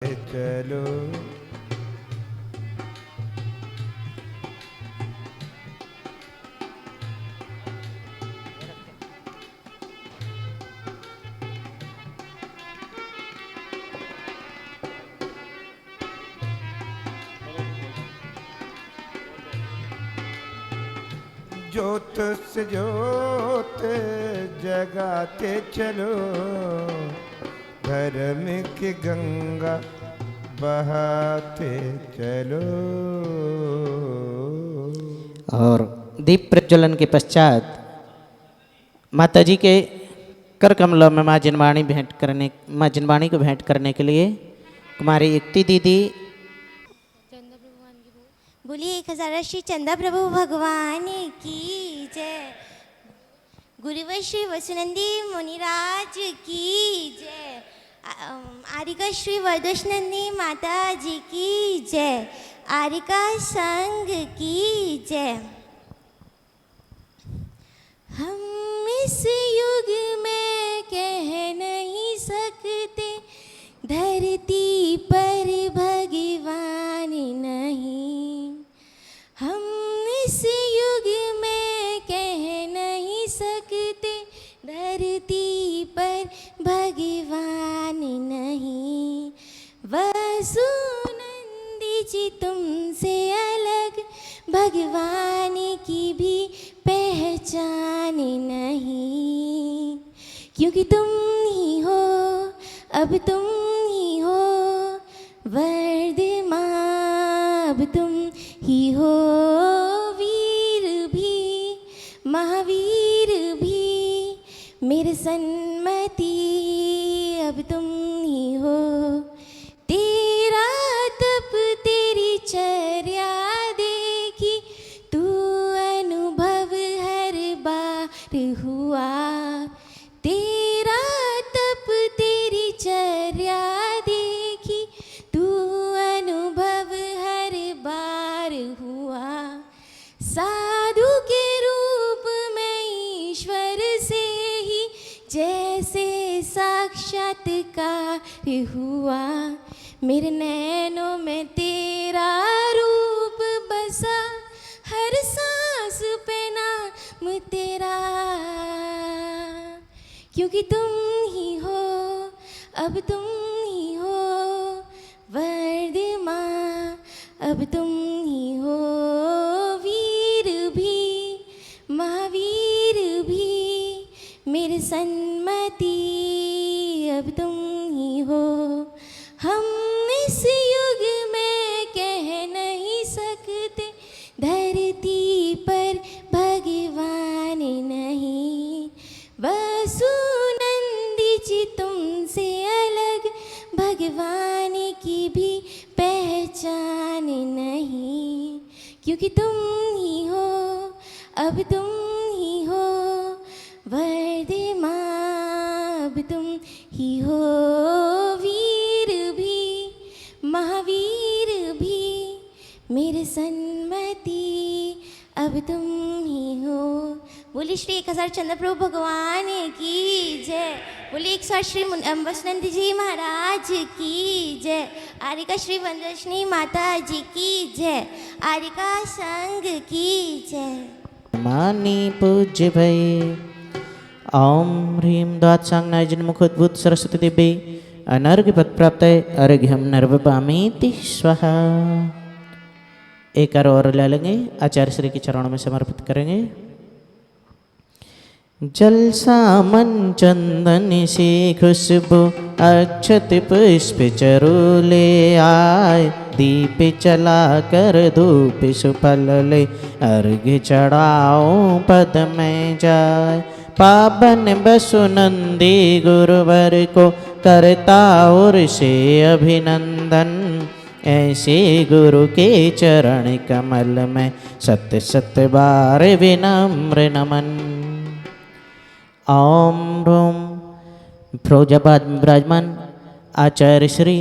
चलो ज्योत से ज्योत जगाते चलो, धर्म की गंगा बहाते चलो। और दीप प्रज्वलन के पश्चात माता जी के कर कमलों में माँ जिनवाणी को भेंट करने के लिए कुमारी युक्ति दीदी बोलिए 1000 श्री चंदा प्रभु भगवान की जय। गुरुवर श्री वसुनंदी मुनिराज की जय। आरिका श्री वरदोषनंदी माता जी की जय। आरिका संघ की जय। हम इस युग में कह नहीं सकते, धरती पर भगवान नहीं। हम इस युग में कह नहीं सकते, धरती पर भगवान नहीं। वसुनंदी जी तुमसे अलग भगवान की भी पहचान नहीं, क्योंकि तुम ही हो, अब तुम ही हो वर्धमान, अब तुम ही हो वीर भी महावीर भी मेरे सन्मति, अब तुम ही हो। तेरा तप तेरी चर्या देखी, तू अनुभव हर बार हुआ। तेरा तप तेरी चर्या देखी, तू अनुभव हर बार हुआ। साधु के रूप में ईश्वर से ही जैसे साक्षात्कार हुआ। मेरे नैनों में तेरा रूप बसा, हर सांस पे नाम तेरा, क्योंकि तुम ही हो, अब तुम ही हो वर्धमान, अब तुम ही हो वीर भी महावीर भी मेरे सन्मति, अब तुम ही हो। हम इस युग में कह नहीं सकते, धरती पर भगवान नहीं। वसुनंदी जी तुमसे अलग भगवान की भी पहचान नहीं, क्योंकि तुम ही हो, अब तुम ही हो वर्धमान, अब तुम ही हो वीर भी महावीर भी मेरे सन्मति, अब तुम ही हो। बोली श्री 1000 चंद्र प्रभु भगवान की जय। बोली 108 श्री वसुनंदी जी महाराज की जय। आरिका श्री वरदोषनी माता जी की जय। आरिका संघ की जय। मानी पूज्य भय। ओम ह्रीं द्वात्सांगनाय जन्मुखोद्भूत सरस्वती देवी अनर्घ्य पद प्राप्त अर्घ्यम नर्वपामीति स्वाहा। एक और ले लेंगे, आचार्य श्री के चरणों में समर्पित करेंगे। जल सामन चंदन से खुशबू अक्षत पुष्प चरूले आए, दीप चला कर धूप सुफल ले अर्घ्य चढ़ाओ पद में जाए। पावन वसुनंदी गुरुवर को करता और से अभिनंदन, ऐसे गुरु के चरण कमल में सत सत बार विनम्र नमन। ओम ह्रूम फिरोजाबाद में विराजमान आचार्य श्री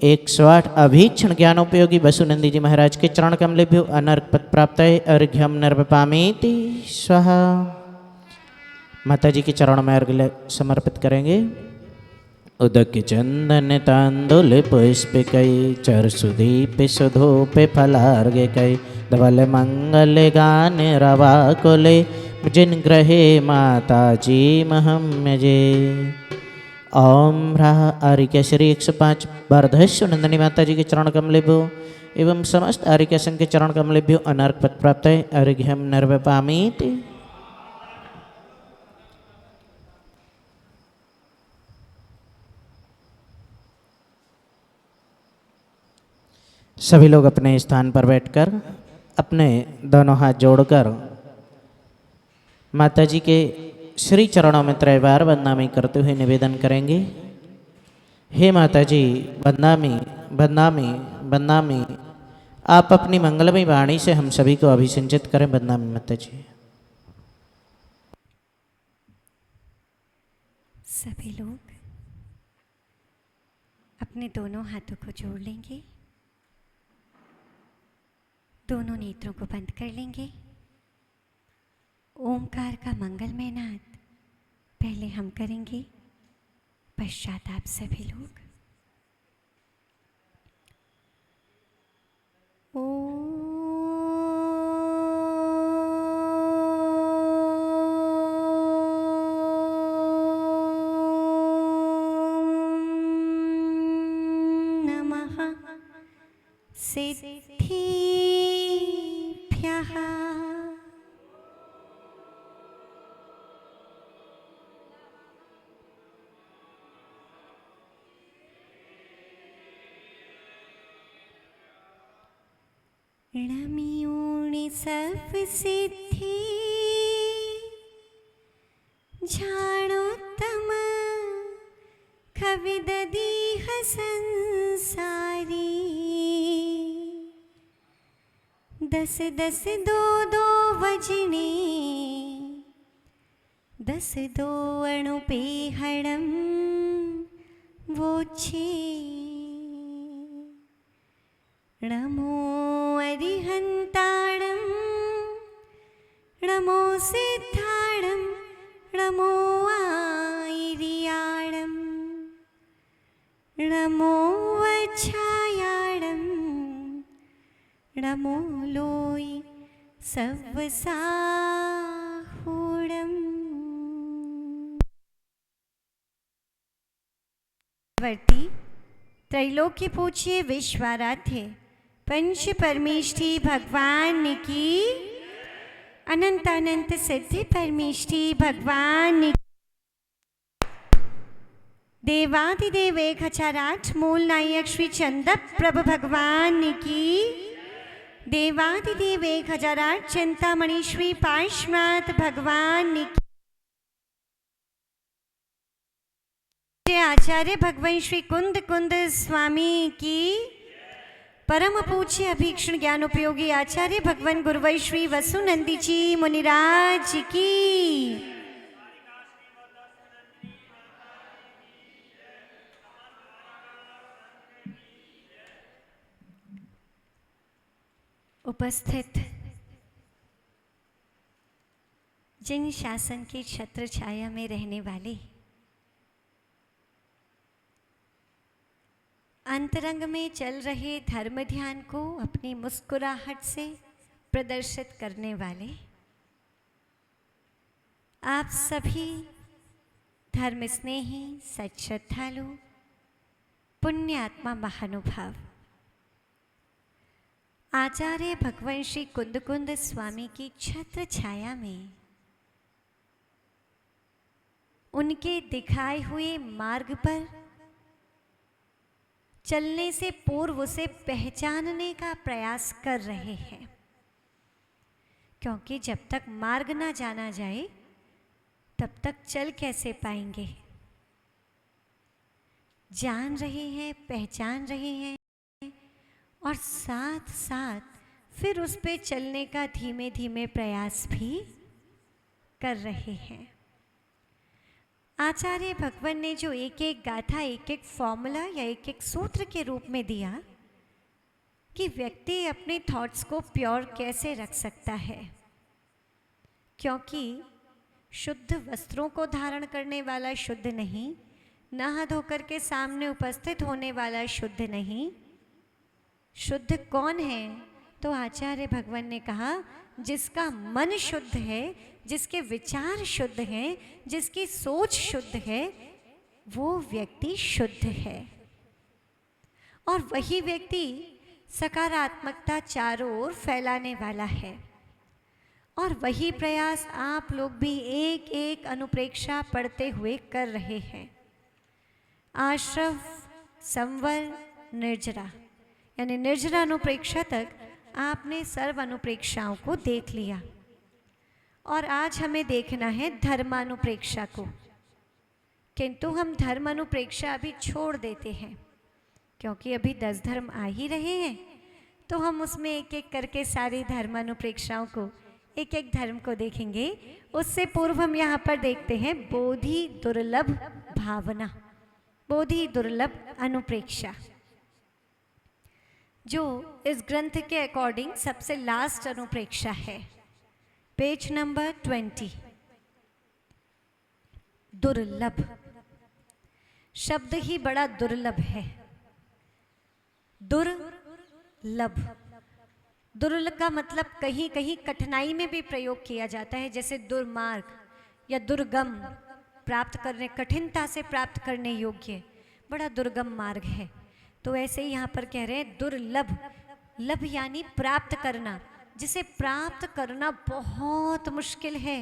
108 अभीक्षण ज्ञानोपयोगी वसुनंदी जी महाराज के चरण कमलेभ्यो अनर्घ पद प्राप्त है। अर्घ्यम नर्वपामीति स्वाहा। माता जी के चरणों में अर्घ्य समर्पित करेंगे। उदक चंदन तांदुल पुष्पिकै चरसुदीप सुधूप फलार्घिकै धवल मंगल गान रवा कुले जिन ग्रहे माता जी महम्यजे। ओम राह आर्य श्री 105 वर्धस्व नंदिनी माता जी के चरण कमलेभ्यो एवं समस्त आर्य संघ के चरण कमलेभ्यो अनर्क पद प्राप्त है अर्घ्यम नर्वपामीति। सभी लोग अपने स्थान पर बैठकर अपने दोनों हाथ जोड़कर माता जी के श्री चरणों में त्रैवार वंदनामी करते हुए निवेदन करेंगे। हे माता जी वंदनामी वंदनामी वंदनामी। आप अपनी मंगलमयी वाणी से हम सभी को अभिसिंचित करें। वंदनामी माता जी। सभी लोग अपने दोनों हाथों को जोड़ लेंगे, दोनों नेत्रों को बंद कर लेंगे। ओंकार का मंगलमय नाद पहले हम करेंगे, पश्चात आप सभी लोग। ओम नमः सिद्धिभ्यः। णमियोणि सब सिद्धि झाणोत्तम कविददीह संसारी। दस दस दो दो वजने दस दो अणुपे हणम वोच्छे। नमो अरिहन्ताणं नमो सिद्धाणं नमो आयर्याणं नमो वच्छायाणं नमो लोय सव्वसाहूणम्। वर्ती त्रैलोक्य पूज्य विश्वाराध्य पंच परमेष्ठी भगवान की अनंत अनंत सिद्धि परमेष्ठी भगवान की। देवादिदेव 1008 मूल नायक श्री चंद प्रभु भगवान की। देवादिदेव 1008 चिंतामणि श्री पार्श्वनाथ भगवान की। आचार्य भगवान श्री कुंद कुंद स्वामी की। परम पूज्य अभीक्षण ज्ञान उपयोगी आचार्य भगवान गुरुवर श्री वसुनंदी जी मुनिराज की। उपस्थित जिन शासन की छत्र छाया में रहने वाले अंतरंग में चल रहे धर्म ध्यान को अपनी मुस्कुराहट से प्रदर्शित करने वाले आप सभी धर्म स्नेही सच श्रद्धालु पुण्य आत्मा महानुभाव आचार्य भगवान श्री कुंद कुंद स्वामी की छत्र छाया में उनके दिखाए हुए मार्ग पर चलने से पूर्व उसे पहचानने का प्रयास कर रहे हैं, क्योंकि जब तक मार्ग ना जाना जाए तब तक चल कैसे पाएंगे। जान रहे हैं, पहचान रहे हैं और साथ साथ फिर उस पे चलने का धीमे धीमे प्रयास भी कर रहे हैं। आचार्य भगवान ने जो एक एक गाथा, एक एक फॉर्मूला या एक एक सूत्र के रूप में दिया कि व्यक्ति अपने थॉट्स को प्योर कैसे रख सकता है, क्योंकि शुद्ध वस्त्रों को धारण करने वाला शुद्ध नहीं, नहा धोकर के सामने उपस्थित होने वाला शुद्ध नहीं। शुद्ध कौन है? तो आचार्य भगवान ने कहा जिसका मन शुद्ध है, जिसके विचार शुद्ध हैं, जिसकी सोच शुद्ध है, वो व्यक्ति शुद्ध है। और वही व्यक्ति सकारात्मकता चारों ओर फैलाने वाला है। और वही प्रयास आप लोग भी एक एक अनुप्रेक्षा पढ़ते हुए कर रहे हैं। आश्रव, संवर, निर्जरा, यानी निर्जरा अनुप्रेक्षा तक आपने सर्व अनुप्रेक्षाओं को देख लिया। और आज हमें देखना है धर्मानुप्रेक्षा को। किंतु हम धर्म अनुप्रेक्षा अभी छोड़ देते हैं, क्योंकि अभी 10 धर्म आ ही रहे हैं, तो हम उसमें एक एक करके सारी धर्मानुप्रेक्षाओं को, एक एक धर्म को देखेंगे। उससे पूर्व हम यहाँ पर देखते हैं बोधि दुर्लभ भावना, बोधि दुर्लभ अनुप्रेक्षा, जो इस ग्रंथ के अकॉर्डिंग सबसे लास्ट अनुप्रेक्षा है। Page number 20। दुर्लभ शब्द ही बड़ा दुर्लभ है। दुर्लभ, दुर्लभ का मतलब कहीं कहीं कठिनाई में भी प्रयोग किया जाता है, जैसे दुर्मार्ग या दुर्गम, प्राप्त करने, कठिनता से प्राप्त करने योग्य, बड़ा दुर्गम मार्ग है। तो ऐसे ही यहाँ पर कह रहे हैं दुर्लभ, लभ यानी प्राप्त करना, जिसे प्राप्त करना बहुत मुश्किल है।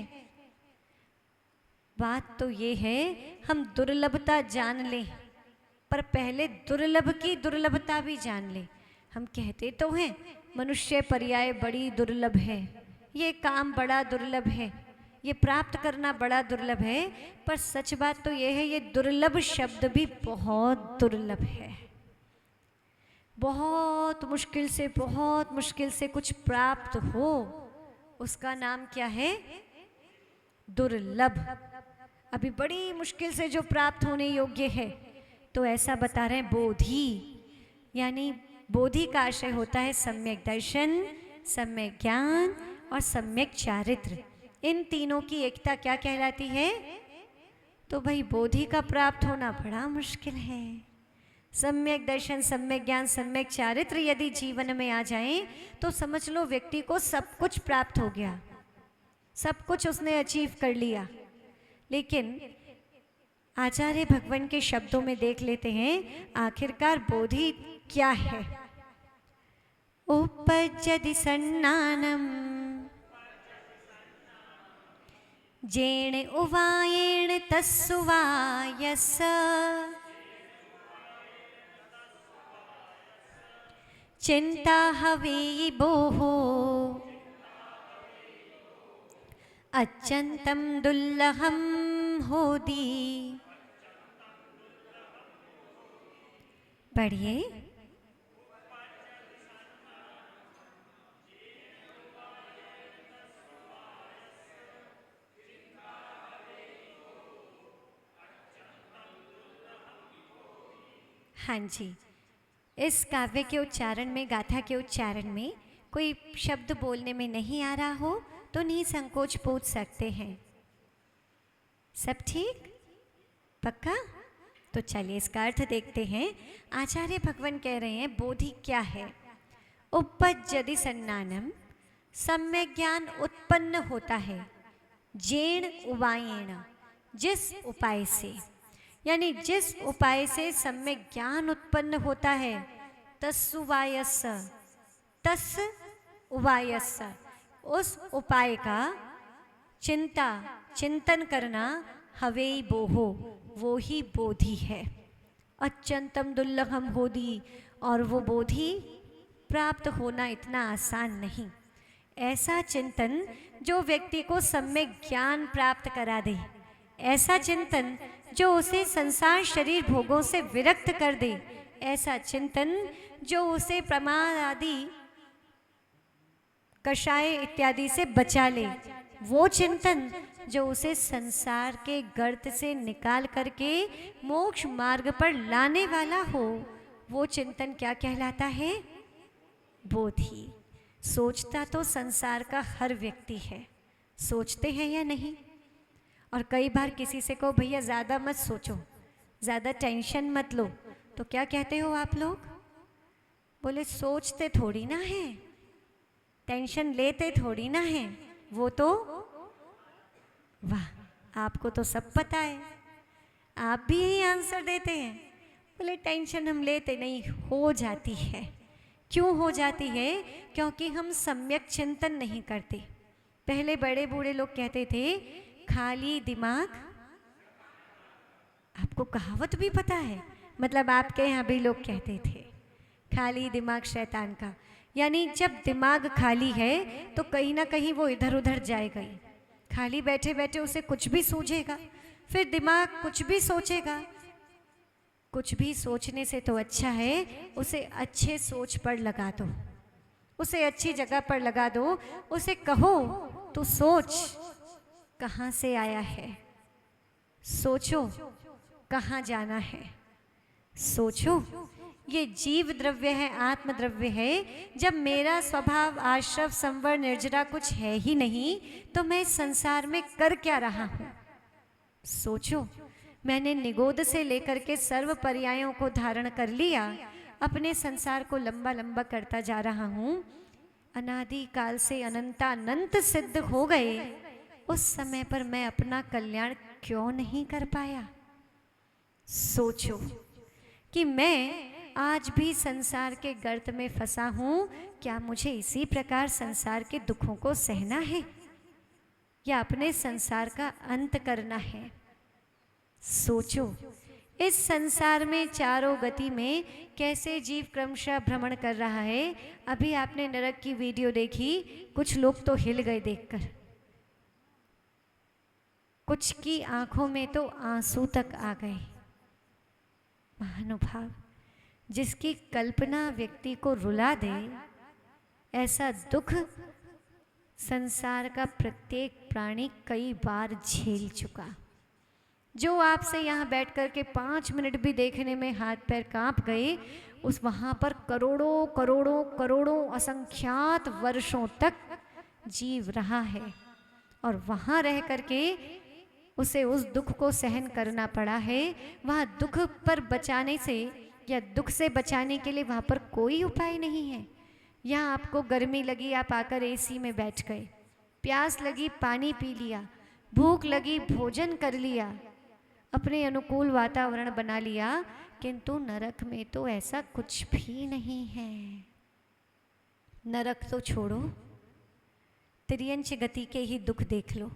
बात तो ये है हम दुर्लभता जान लें, पर पहले दुर्लभ की दुर्लभता भी जान लें। हम कहते तो हैं मनुष्य पर्याय बड़ी दुर्लभ है, ये काम बड़ा दुर्लभ है, ये प्राप्त करना बड़ा दुर्लभ है, पर सच बात तो ये है ये दुर्लभ शब्द भी बहुत दुर्लभ है। बहुत मुश्किल से कुछ प्राप्त हो, उसका नाम क्या है? दुर्लभ। अभी बड़ी मुश्किल से जो प्राप्त होने योग्य है, तो ऐसा बता रहे हैं बोधि, यानी बोधि का आशय होता है सम्यक दर्शन, सम्यक ज्ञान और सम्यक चारित्र। इन तीनों की एकता क्या कहलाती है? तो भाई बोधि का प्राप्त होना बड़ा मुश्किल है। सम्यक दर्शन, सम्यक ज्ञान, सम्यक चारित्र यदि जीवन में आ जाए तो समझ लो व्यक्ति को सब कुछ प्राप्त हो गया, सब कुछ उसने अचीव कर लिया। लेकिन आचार्य भगवान के शब्दों में देख लेते हैं आखिरकार बोधि क्या है। उपजति सन्नानम जेण उवायेण तस्सुवायस चिंता हवे बोहो अत्यंतम दुर्लभम होदी। पढ़िए। हाँ जी, इस काव्य के उच्चारण में, गाथा के उच्चारण में कोई शब्द बोलने में नहीं आ रहा हो तो निसंकोच पूछ सकते हैं। सब ठीक? पक्का? तो चलिए इसका अर्थ देखते हैं। आचार्य भगवान कह रहे हैं बोधि क्या है। उपजति सन्नानम, सम्यक ज्ञान उत्पन्न होता है। जेण उवायेण, जिस उपाय से, यानी जिस उपाय से सम्यक ज्ञान उत्पन्न होता है। तस्सुवायस, तस् उवायस, उस उपाय का चिंता, चिंतन करना, हवे बोहो, वो ही बोधि है। अत्यंतम दुर्लभम बोधि, और वो बोधि प्राप्त होना इतना आसान नहीं। ऐसा चिंतन जो व्यक्ति को सम्यक ज्ञान प्राप्त करा दे, ऐसा चिंतन जो उसे संसार शरीर भोगों से विरक्त कर दे, ऐसा चिंतन जो उसे प्रमाद आदि कषाय इत्यादि से बचा ले, वो चिंतन जो उसे संसार के गर्त से निकाल करके मोक्ष मार्ग पर लाने वाला हो, वो चिंतन क्या कहलाता है? बोधि। सोचता तो संसार का हर व्यक्ति है, सोचते हैं या नहीं? और कई बार किसी से कहो भैया ज़्यादा मत सोचो, ज़्यादा टेंशन मत लो। तो क्या कहते हो आप लोग? बोले सोचते थोड़ी ना है, टेंशन लेते थोड़ी ना है, वो तो वाह, आपको तो सब पता है, आप भी यही आंसर देते हैं। बोले टेंशन हम लेते नहीं, हो जाती है। क्यों हो जाती है? क्योंकि हम सम्यक चिंतन नहीं करते। पहले बड़े बूढ़े लोग कहते थे खाली दिमाग, आपको कहावत भी पता है, मतलब आपके यहाँ भी लोग कहते थे खाली दिमाग शैतान का। यानी जब दिमाग खाली है तो कहीं ना कहीं वो इधर उधर जाएगा ही। खाली बैठे बैठे उसे कुछ भी सूझेगा, फिर दिमाग कुछ भी सोचेगा। कुछ भी सोचने से तो अच्छा है उसे अच्छे सोच पर लगा दो, उसे अच्छी जगह पर लगा दो। उसे कहो तू सोच कहाँ से आया है, सोचो कहाँ जाना है, सोचो ये जीव द्रव्य है, आत्म द्रव्य है। जब मेरा स्वभाव आश्रव संवर निर्जरा कुछ है ही नहीं तो मैं इस संसार में कर क्या रहा हूँ? सोचो, मैंने निगोद से लेकर के सर्व पर्यायों को धारण कर लिया, अपने संसार को लंबा लंबा करता जा रहा हूँ। अनादि काल से अनंतानंत सिद्ध हो गए, उस समय पर मैं अपना कल्याण क्यों नहीं कर पाया? सोचो कि मैं आज भी संसार के गर्त में फंसा हूँ, क्या मुझे इसी प्रकार संसार के दुखों को सहना है या अपने संसार का अंत करना है? सोचो, इस संसार में चारों गति में कैसे जीव क्रमशः भ्रमण कर रहा है। अभी आपने नरक की वीडियो देखी, कुछ लोग तो हिल गए देखकर, कुछ की आंखों में तो आंसू तक आ गए। महानुभाव, जिसकी कल्पना व्यक्ति को रुला दे, ऐसा दुख संसार का प्रत्येक प्राणी कई बार झेल चुका। जो आपसे यहाँ बैठ कर के 5 मिनट भी देखने में हाथ पैर कांप गए, उस वहाँ पर करोड़ों करोड़ों करोड़ों असंख्यात वर्षों तक जीव रहा है और वहाँ रह करके उसे उस दुख को सहन करना पड़ा है। वहाँ दुख पर बचाने से या दुख से बचाने के लिए वहाँ पर कोई उपाय नहीं है। यहाँ आपको गर्मी लगी, आप आकर एसी में बैठ गए, प्यास लगी पानी पी लिया, भूख लगी भोजन कर लिया, अपने अनुकूल वातावरण बना लिया। किंतु नरक में तो ऐसा कुछ भी नहीं है। नरक तो छोड़ो, तिर्यंच गति के ही दुख देख लो।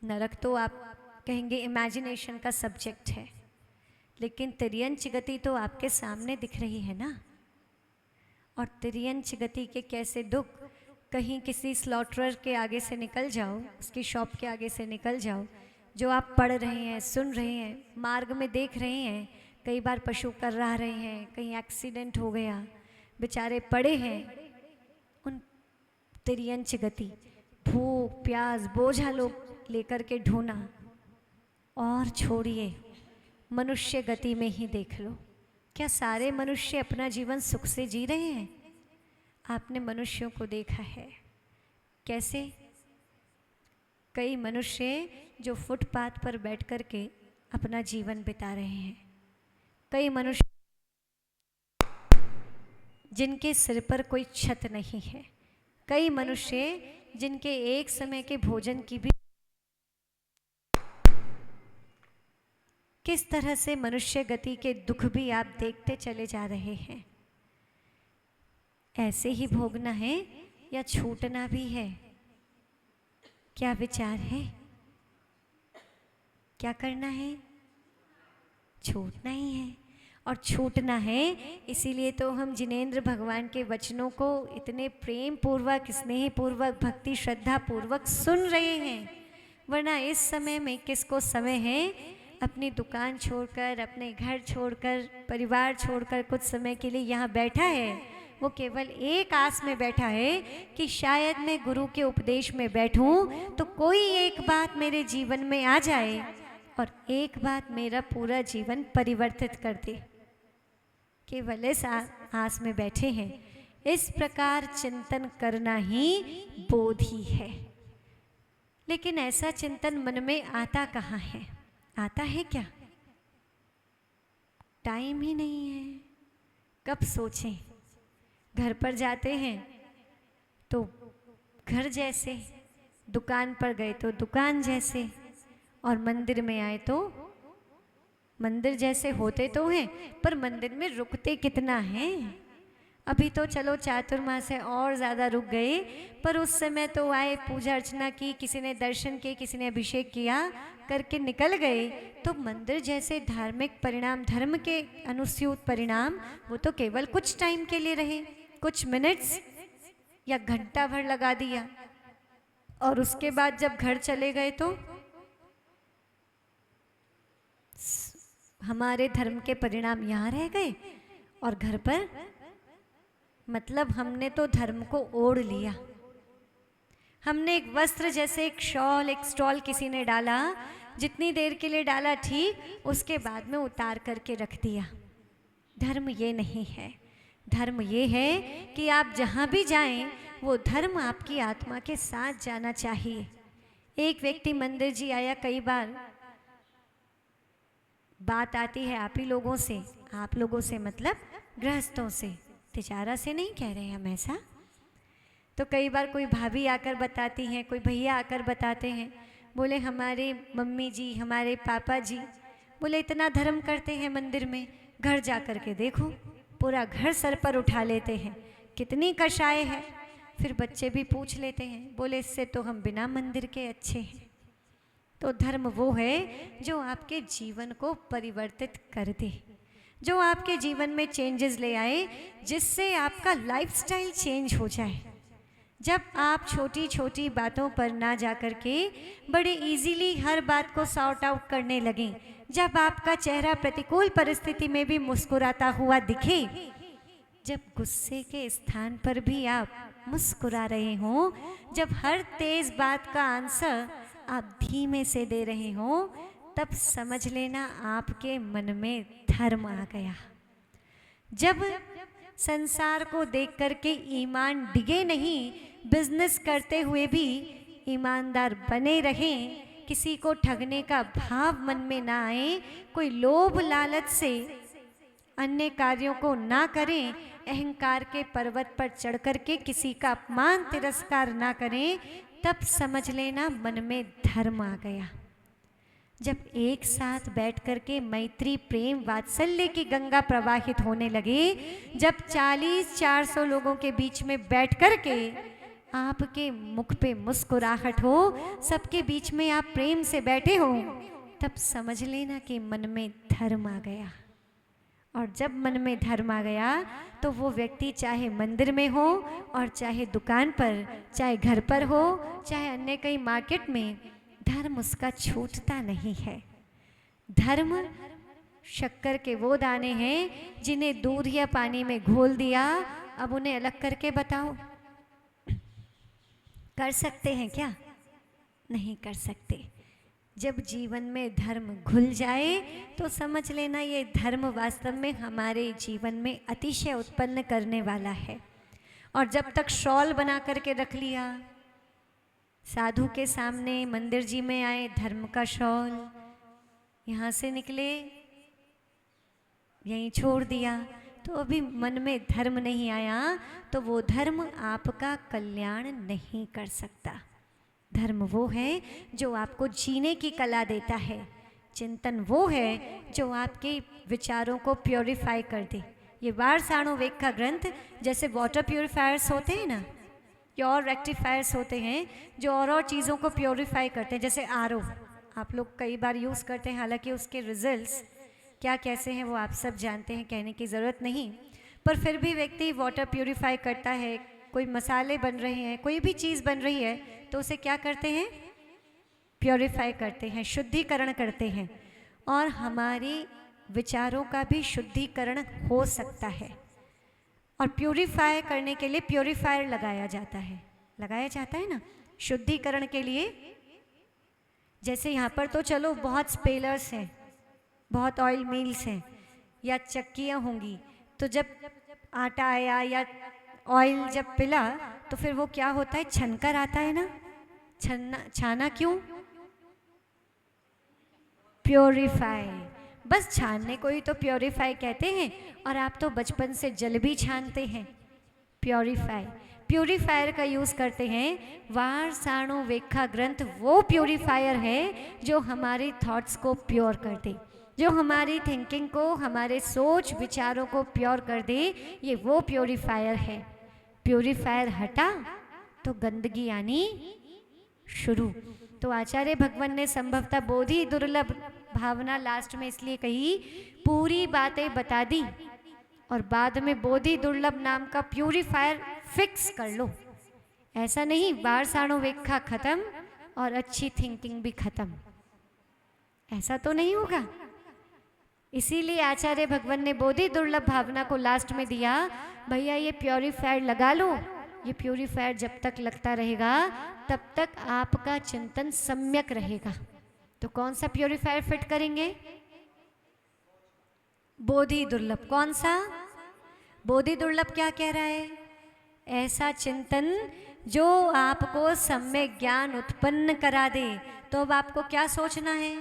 नरक तो आप कहेंगे इमेजिनेशन का सब्जेक्ट है, लेकिन तिर्यंच गति तो आपके सामने दिख रही है ना। और तिर्यंच गति के कैसे दुख, कहीं किसी स्लॉटरर के आगे से निकल जाओ, उसकी शॉप के आगे से निकल जाओ, जो आप पढ़ रहे हैं, सुन रहे हैं, मार्ग में देख रहे हैं, कई बार पशु कर रहा रहे हैं, कहीं एक्सीडेंट हो गया, बेचारे पड़े हैं। उन तिर्यंच गति, भूख प्यास बोझा लोग लेकर के ढूंढना। और छोड़िए, मनुष्य गति में ही देख लो, क्या सारे मनुष्य अपना जीवन सुख से जी रहे हैं? आपने मनुष्यों को देखा है कैसे? कई मनुष्य जो फुटपाथ पर बैठ कर के अपना जीवन बिता रहे हैं, कई मनुष्य जिनके सिर पर कोई छत नहीं है, कई मनुष्य जिनके एक समय के भोजन की भी। किस तरह से मनुष्य गति के दुख भी आप देखते चले जा रहे हैं। ऐसे ही भोगना है या छूटना भी है? क्या विचार है? क्या करना है? छूटना ही है। और छूटना है, इसीलिए तो हम जिनेंद्र भगवान के वचनों को इतने प्रेम पूर्वक, स्नेह पूर्वक, भक्ति श्रद्धा पूर्वक सुन रहे हैं। वरना इस समय में किसको समय है अपनी दुकान छोड़कर, अपने घर छोड़कर, परिवार छोड़कर कुछ समय के लिए यहाँ बैठा है। वो केवल एक आस में बैठा है कि शायद मैं गुरु के उपदेश में बैठूं तो कोई एक बात मेरे जीवन में आ जाए और एक बात मेरा पूरा जीवन परिवर्तित कर दे। केवल इस आस में बैठे हैं। इस प्रकार चिंतन करना ही बोधि है। लेकिन ऐसा चिंतन मन में आता कहाँ है? आता है क्या? टाइम ही नहीं है। कब सोचें? घर पर जाते हैं तो घर जैसे, दुकान पर गए तो दुकान जैसे, और मंदिर में आए तो मंदिर जैसे होते तो हैं, पर मंदिर में रुकते कितना हैं। अभी तो चलो चातुर्मास है और ज़्यादा रुक गए, पर उस समय तो आए, पूजा अर्चना की, किसी ने दर्शन किए, किसी ने अभिषेक किया, करके निकल गए। तो मंदिर जैसे धार्मिक परिणाम, धर्म के अनुस्यूत परिणाम, वो तो केवल कुछ टाइम के लिए रहे, कुछ मिनट्स या घंटा भर लगा दिया, और उसके बाद जब घर चले गए तो हमारे धर्म के परिणाम यहाँ रह गए, और घर पर मतलब हमने तो धर्म को ओढ़ लिया। हमने एक वस्त्र जैसे एक शॉल, एक स्टॉल किसी ने डाला, जितनी देर के लिए डाला ठीक, उसके बाद में उतार करके रख दिया। धर्म ये नहीं है। धर्म ये है कि आप जहाँ भी जाएं, वो धर्म आपकी आत्मा के साथ जाना चाहिए। एक व्यक्ति मंदिर जी आया, कई बार बात आती है आप ही लोगों से, आप लोगों से मतलब गृहस्थों से, तिजारा से नहीं कह रहे हैं हम ऐसा। तो कई बार कोई भाभी आकर बताती हैं, कोई भैया आकर बताते हैं, बोले हमारे मम्मी जी, हमारे पापा जी, बोले इतना धर्म करते हैं मंदिर में, घर जा कर के देखो पूरा घर सर पर उठा लेते हैं, कितनी कषाय है। फिर बच्चे भी पूछ लेते हैं, बोले इससे तो हम बिना मंदिर के अच्छे हैं। तो धर्म वो है जो आपके जीवन को परिवर्तित कर दे, जो आपके जीवन में चेंजेस ले आए, जिससे आपका लाइफस्टाइल चेंज हो जाए। जब आप छोटी छोटी बातों पर ना जा कर के बड़े इजीली हर बात को सॉर्ट आउट करने लगें, जब आपका चेहरा प्रतिकूल परिस्थिति में भी मुस्कुराता हुआ दिखे, जब गुस्से के स्थान पर भी आप मुस्कुरा रहे हों, जब हर तेज बात का आंसर आप धीमे से दे रहे हों, तब समझ लेना आपके मन में धर्म आ गया। जब संसार को देख करके ईमान डिगे नहीं, बिजनेस करते हुए भी ईमानदार बने रहें, किसी को ठगने का भाव मन में ना आए, कोई लोभ लालच से अन्य कार्यों को ना करें, अहंकार के पर्वत पर चढ़ करके किसी का अपमान तिरस्कार ना करें, तब समझ लेना मन में धर्म आ गया। जब एक साथ बैठ करके मैत्री प्रेम वात्सल्य की गंगा प्रवाहित होने लगे, जब 40-400 लोगों के बीच में बैठ करके आपके मुख पे मुस्कुराहट हो, सबके बीच में आप प्रेम से बैठे हो, तब समझ लेना कि मन में धर्म आ गया। और जब मन में धर्म आ गया तो वो व्यक्ति चाहे मंदिर में हो और चाहे दुकान पर, चाहे घर पर हो, चाहे अन्य कहीं मार्केट में, धर्म उसका छूटता नहीं है। धर्म शक्कर के वो दाने हैं जिन्हें दूध या पानी में घोल दिया, अब उन्हें अलग करके बताओ, कर सकते हैं क्या? नहीं कर सकते। जब जीवन में धर्म घुल जाए तो समझ लेना ये धर्म वास्तव में हमारे जीवन में अतिशय उत्पन्न करने वाला है। और जब तक शॉल बना करके रख लिया, साधु के सामने मंदिर जी में आए, धर्म का शॉल यहाँ से निकले, यहीं छोड़ दिया, तो अभी मन में धर्म नहीं आया, तो वो धर्म आपका कल्याण नहीं कर सकता। धर्म वो है जो आपको जीने की कला देता है। चिंतन वो है जो आपके विचारों को प्योरीफाई कर दे। ये वार साणुवेग का ग्रंथ जैसे वाटर प्योरीफायर्स होते हैं ना, या और रेक्टिफायर्स होते हैं जो और चीज़ों को प्योरीफाई करते हैं, जैसे आरओ आप लोग कई बार यूज़ करते हैं, हालांकि उसके रिजल्ट्स क्या कैसे हैं वो आप सब जानते हैं, कहने की ज़रूरत नहीं, पर फिर भी व्यक्ति वाटर प्योरीफाई करता है। कोई मसाले बन रहे हैं, कोई भी चीज़ बन रही है, तो उसे क्या करते हैं? प्योरीफाई करते हैं, शुद्धिकरण करते हैं। और हमारे विचारों का भी शुद्धिकरण हो सकता है, और प्योरीफाई करने के लिए प्योरीफायर लगाया जाता है ना, शुद्धिकरण के लिए। जैसे यहाँ पर तो चलो बहुत स्पेलर्स हैं, बहुत ऑयल मिल्स हैं या चक्कियाँ होंगी, तो जब आटा आया या ऑयल जब पिला तो फिर वो क्या होता है? छनकर आता है ना। छाना क्यों? प्योरीफाई। बस छानने को ही तो प्योरीफाई कहते हैं, और आप तो बचपन से जल भी छानते हैं। प्योरीफायर का यूज़ करते हैं। वार साणो वेखा ग्रंथ वो प्योरीफायर है जो हमारे थॉट्स को प्योर कर दे, जो हमारी थिंकिंग को, हमारे सोच विचारों को प्योर कर दे। ये वो प्योरीफायर है। प्योरीफायर हटा तो गंदगी आनी शुरू। तो आचार्य भगवान ने संभवतः बोधि दुर्लभ भावना लास्ट में इसलिए कही, पूरी बातें बता दी और बाद में बोधि दुर्लभ नाम का प्यूरीफायर फिक्स कर लो। ऐसा नहीं बार साणो वेखा खत्म और अच्छी थिंकिंग भी खत्म, ऐसा तो नहीं होगा। इसीलिए आचार्य भगवान ने बोधि दुर्लभ भावना को लास्ट में दिया, भैया ये प्योरीफायर लगा लो। ये प्योरीफायर जब तक लगता रहेगा तब तक आपका चिंतन सम्यक रहेगा। तो कौन सा प्योरीफायर फिट करेंगे? बोधि दुर्लभ। कौन सा? बोधि दुर्लभ क्या कह रहा है? ऐसा चिंतन जो आपको सम्यक ज्ञान उत्पन्न करा दे। तो अब आपको क्या सोचना है?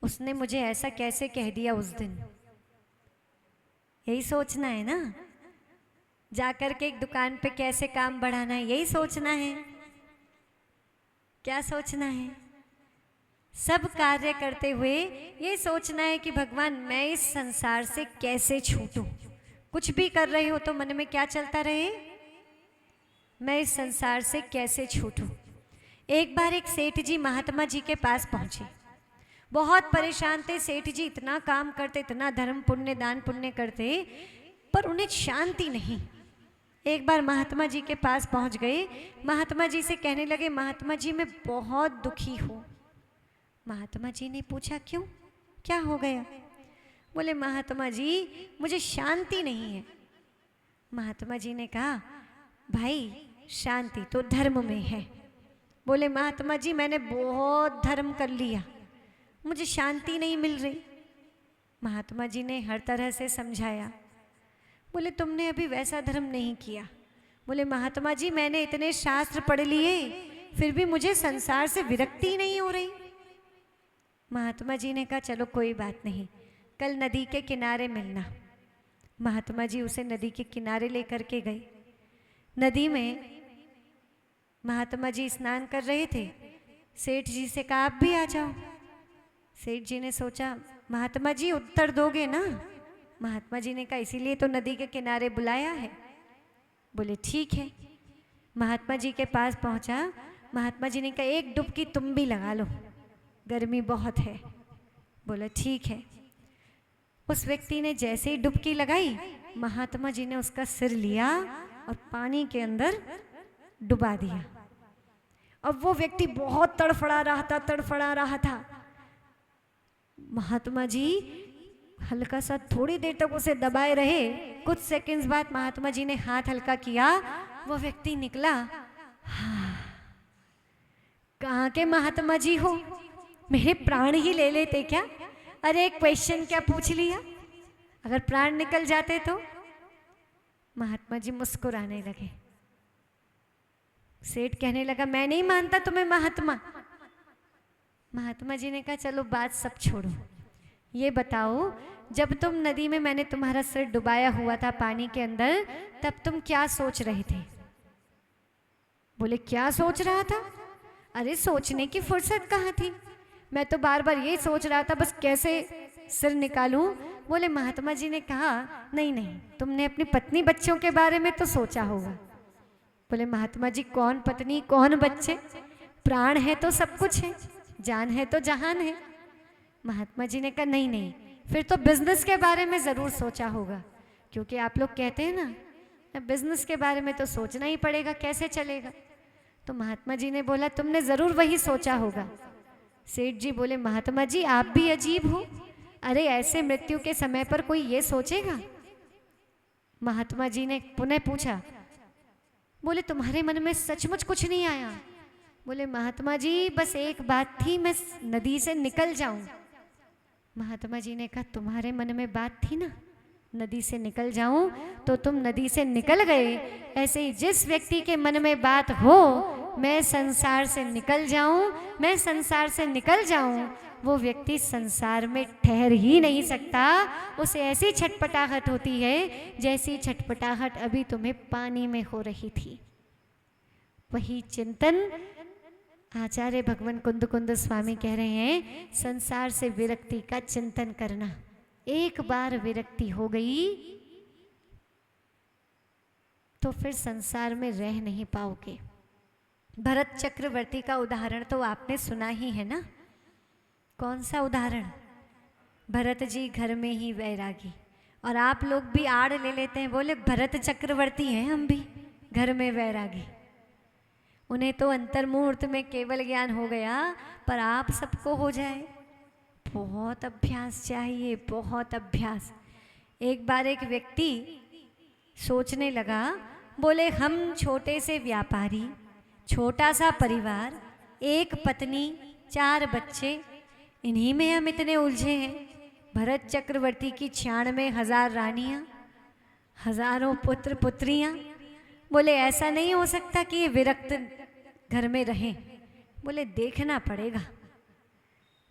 उसने मुझे ऐसा कैसे कह दिया उस दिन, यही सोचना है ना। जाकर के एक दुकान पे कैसे काम बढ़ाना है, यही सोचना है। क्या सोचना है? सब कार्य करते हुए ये सोचना है कि भगवान मैं इस संसार से कैसे छूटूं। कुछ भी कर रहे हो तो मन में क्या चलता रहे? मैं इस संसार से कैसे छूटूं। एक बार एक सेठ जी महात्मा जी के पास पहुंचे, बहुत परेशान थे। सेठ जी इतना काम करते, इतना धर्म पुण्य दान पुण्य करते, पर उन्हें शांति नहीं। एक बार महात्मा जी के पास पहुंच गए। महात्मा जी से कहने लगे, महात्मा जी मैं बहुत दुखी हूँ। महात्मा जी ने पूछा क्यों, क्या हो गया? बोले महात्मा जी मुझे शांति नहीं है। महात्मा जी ने कहा भाई शांति तो धर्म में है। बोले महात्मा जी मैंने बहुत धर्म कर लिया, मुझे शांति नहीं मिल रही। महात्मा जी ने हर तरह से समझाया। बोले तुमने अभी वैसा धर्म नहीं किया। बोले महात्मा जी मैंने इतने शास्त्र पढ़ लिए फिर भी मुझे संसार से विरक्ति नहीं हो रही। महात्मा जी ने कहा चलो कोई बात नहीं, कल नदी के किनारे मिलना। महात्मा जी उसे नदी के किनारे लेकर के गए। नदी में महात्मा जी स्नान कर रहे थे। सेठ जी से कहा आप भी आ जाओ। सेठ जी ने सोचा महात्मा जी उत्तर दोगे ना। महात्मा जी ने कहा इसीलिए तो नदी के किनारे बुलाया है। बोले ठीक है। महात्मा जी के पास पहुंचा। महात्मा जी ने कहा एक डुबकी तुम भी लगा लो, गर्मी बहुत है। बोला ठीक है। उस व्यक्ति ने जैसे ही डुबकी लगाई, महात्मा जी ने उसका सिर लिया और पानी के अंदर डुबा दिया। अब वो व्यक्ति बहुत तड़फड़ा रहा था। महात्मा जी हल्का सा थोड़ी देर तक उसे दबाए रहे। कुछ सेकंड्स बाद महात्मा जी ने हाथ हल्का किया, वो व्यक्ति निकला। हाँ, कहाँ के महात्मा जी हो, मेरे प्राण ही ले लेते क्या? अरे एक क्वेश्चन क्या पूछ लिया, अगर प्राण निकल जाते तो? महात्मा जी मुस्कुराने लगे। सेठ कहने लगा मैं नहीं मानता तुम्हें महात्मा। महात्मा जी ने कहा चलो बात सब छोड़ो, ये बताओ जब तुम नदी में मैंने तुम्हारा सिर डुबाया हुआ था पानी के अंदर, तब तुम क्या सोच रहे थे? बोले क्या सोच रहा था? अरे सोचने की फुर्सत कहाँ थी, मैं तो बार बार यही सोच रहा था बस कैसे सिर निकालूं। बोले महात्मा जी ने कहा नहीं नहीं, तुमने अपनी पत्नी बच्चों के बारे में तो सोचा होगा। बोले महात्मा जी कौन पत्नी कौन बच्चे, प्राण है तो सब कुछ है, जान है तो जहान है। महात्मा जी ने कहा नहीं नहीं, फिर तो बिजनेस के बारे में ज़रूर सोचा होगा, क्योंकि आप लोग कहते हैं ना बिजनेस के बारे में तो सोचना ही पड़ेगा, कैसे चलेगा। तो महात्मा जी ने बोला तुमने ज़रूर वही सोचा होगा। सेठ जी बोले महात्मा जी आप भी अजीब हो, अरे ऐसे मृत्यु के समय पर कोई ये सोचेगा? महात्मा जी ने पुनः पूछा। बोले तुम्हारे मन में सचमुच कुछ नहीं आया? बोले महात्मा जी बस एक बात थी, मैं नदी से निकल जाऊं। महात्मा जी ने कहा तुम्हारे मन में बात थी ना नदी से निकल जाऊं, तो तुम नदी से निकल गए। ऐसे ही जिस व्यक्ति के मन में बात हो मैं संसार से निकल जाऊं, मैं संसार से निकल जाऊं, वो व्यक्ति संसार में ठहर ही नहीं सकता। उसे ऐसी छटपटाहट होती है जैसी छटपटाहट अभी तुम्हें पानी में हो रही थी। वही चिंतन आचार्य भगवान कुंद कुंद स्वामी कह रहे हैं, संसार से विरक्ति का चिंतन करना। एक बार विरक्ति हो गई तो फिर संसार में रह नहीं पाओगे। भरत चक्रवर्ती का उदाहरण तो आपने सुना ही है ना। कौन सा उदाहरण? भरत जी घर में ही वैरागी, और आप लोग भी आड़ ले लेते हैं, बोले भरत चक्रवर्ती हैं हम भी घर में वैरागी। उन्हें तो अंतर्मुहूर्त में केवल ज्ञान हो गया, पर आप सबको हो जाए, बहुत अभ्यास चाहिए, बहुत अभ्यास। एक बार एक व्यक्ति सोचने लगा, बोले हम छोटे से व्यापारी, छोटा सा परिवार, एक पत्नी, 4 बच्चे, इन्हीं में हम इतने उलझे हैं। भरत चक्रवर्ती की 96,000 रानियां, हजारों पुत्र पुत्रियां। बोले ऐसा नहीं हो सकता कि ये विरक्त घर में रहें। बोले देखना पड़ेगा।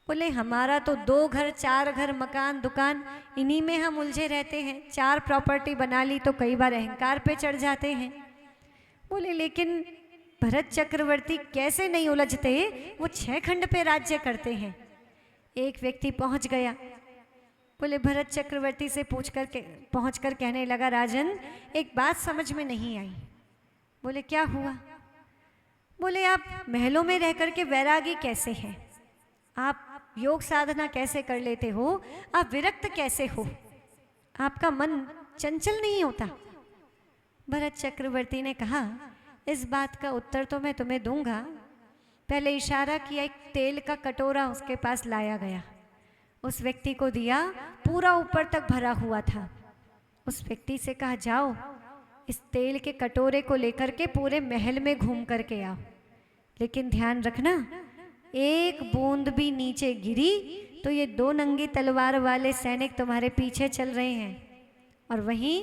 बोले हमारा तो 2 घर, 4 घर, मकान, दुकान, इन्हीं में हम उलझे रहते हैं। 4 प्रॉपर्टी बना ली तो कई बार अहंकार पे चढ़ जाते हैं। बोले लेकिन भरत चक्रवर्ती कैसे नहीं उलझते, वो 6 खंड पे राज्य करते हैं। एक व्यक्ति पहुंच गया, बोले भरत चक्रवर्ती से पहुंचकर कहने लगा, राजन एक बात समझ में नहीं आई। बोले क्या हुआ? बोले आप महलों में रह करके वैरागी कैसे हैं? आप योग साधना कैसे कर लेते हो? आप विरक्त कैसे हो? आपका मन चंचल नहीं होता? भरत चक्रवर्ती ने कहा, इस बात का उत्तर तो मैं तुम्हें दूंगा। पहले इशारा किया, एक तेल का कटोरा उसके पास लाया गया, उस व्यक्ति को दिया, पूरा ऊपर तक भरा हुआ था। उस व्यक्ति से कहा, जाओ इस तेल के कटोरे को लेकर के पूरे महल में घूम करके आओ, लेकिन ध्यान रखना एक बूंद भी नीचे गिरी तो ये 2 नंगी तलवार वाले सैनिक तुम्हारे पीछे चल रहे हैं और वहीं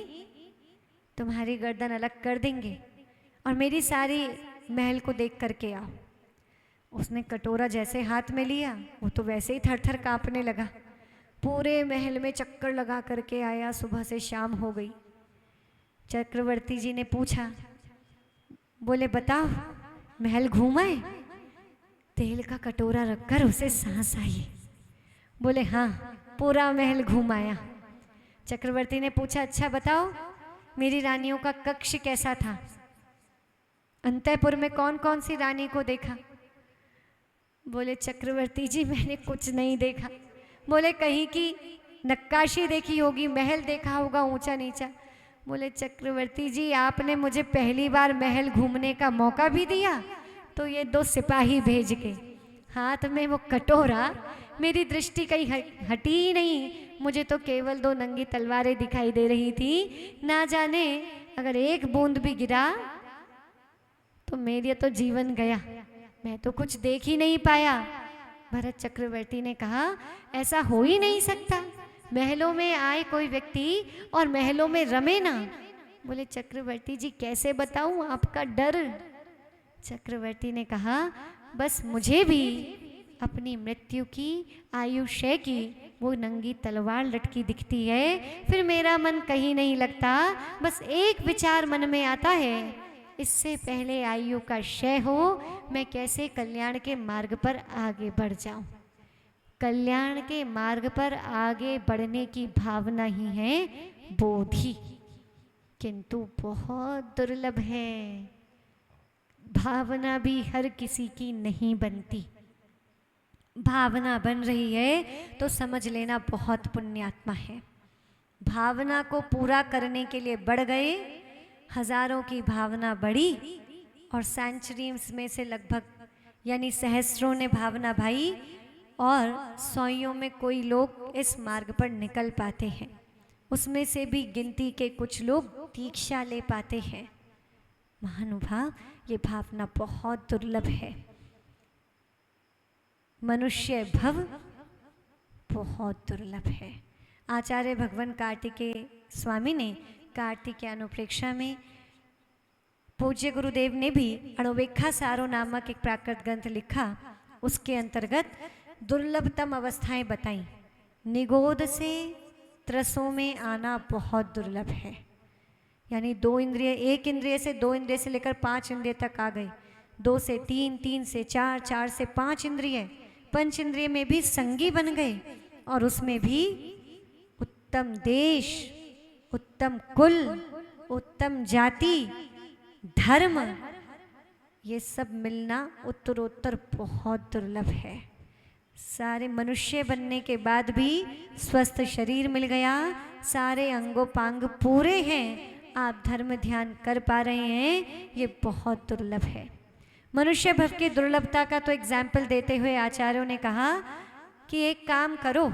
तुम्हारी गर्दन अलग कर देंगे, और मेरी सारी महल को देख करके आओ। उसने कटोरा जैसे हाथ में लिया, वो तो वैसे ही थर थर कांपने लगा। पूरे महल में चक्कर लगा करके आया, सुबह से शाम हो गई। चक्रवर्ती जी ने पूछा, बोले बताओ महल घूमाए? तेल का कटोरा रखकर उसे सांस आई। बोले हाँ, पूरा महल घुमाया। चक्रवर्ती ने पूछा, अच्छा बताओ मेरी रानियों का कक्ष कैसा था? अंतःपुर में कौन कौन सी रानी को देखा? बोले चक्रवर्ती जी मैंने कुछ नहीं देखा। बोले कहीं की नक्काशी देखी होगी, महल देखा होगा ऊंचा नीचा। बोले चक्रवर्ती जी आपने मुझे पहली बार महल घूमने का मौका भी दिया तो ये 2 सिपाही भेज के, हाथ में वो कटोरा, मेरी दृष्टि कहीं हटी ही नहीं। मुझे तो केवल 2 नंगी तलवारें दिखाई दे रही थी। ना जाने अगर एक बूंद भी गिरा तो मेरा तो जीवन गया, मैं तो कुछ देख ही नहीं पाया। भरत चक्रवर्ती ने कहा, ऐसा हो ही नहीं सकता, महलों में आए कोई व्यक्ति और महलों में रमे ना। बोले चक्रवर्ती जी कैसे बताऊं आपका डर? चक्रवर्ती ने कहा, बस मुझे भी अपनी मृत्यु की, आयुष्य की वो नंगी तलवार लटकी दिखती है, फिर मेरा मन कहीं नहीं लगता। बस एक विचार मन में आता है, इससे पहले आयु का क्षय हो, मैं कैसे कल्याण के मार्ग पर आगे बढ़ जाऊं। कल्याण के मार्ग पर आगे बढ़ने की भावना ही है बोधि, किंतु बहुत दुर्लभ है। भावना भी हर किसी की नहीं बनती। भावना बन रही है तो समझ लेना बहुत पुण्यात्मा है। भावना को पूरा करने के लिए बढ़ गए, हजारों की भावना बढ़ी और सेंचुरीज में से लगभग यानी सहस्रों ने भावना भाई और 100 में कोई लोग इस मार्ग पर निकल पाते हैं। उसमें से भी गिनती के कुछ लोग दीक्षा ले पाते हैं। महानुभाव, ये भावना बहुत दुर्लभ है। मनुष्य भव बहुत दुर्लभ है। आचार्य भगवान कार्तिकेय स्वामी ने कार्तिकेय अनुप्रेक्षा में, पूज्य गुरुदेव ने भी अणुवेक्षा सारो नामक एक प्राकृत ग्रंथ लिखा। उसके अंतर्गत दुर्लभतम अवस्थाएं बताई। निगोद से त्रसों में आना बहुत दुर्लभ है, यानी 2 इंद्रिय, 1 इंद्रिय से 2 इंद्रिय से लेकर 5 इंद्रिय तक आ गए, 2 से 3, 3 से 4, 4 से 5 इंद्रिय, पंच इंद्रिय में भी संगी बन गए, और उसमें भी उत्तम देश, उत्तम कुल, उत्तम जाति, धर्म, ये सब मिलना उत्तरोत्तर बहुत दुर्लभ है। सारे मनुष्य बनने के बाद भी स्वस्थ शरीर मिल गया, सारे अंगोपांग पूरे हैं, आप धर्म ध्यान कर पा रहे हैं, ये बहुत दुर्लभ है। मनुष्य भव की दुर्लभता का तो एग्जाम्पल देते हुए आचार्यों ने कहा कि एक काम करो,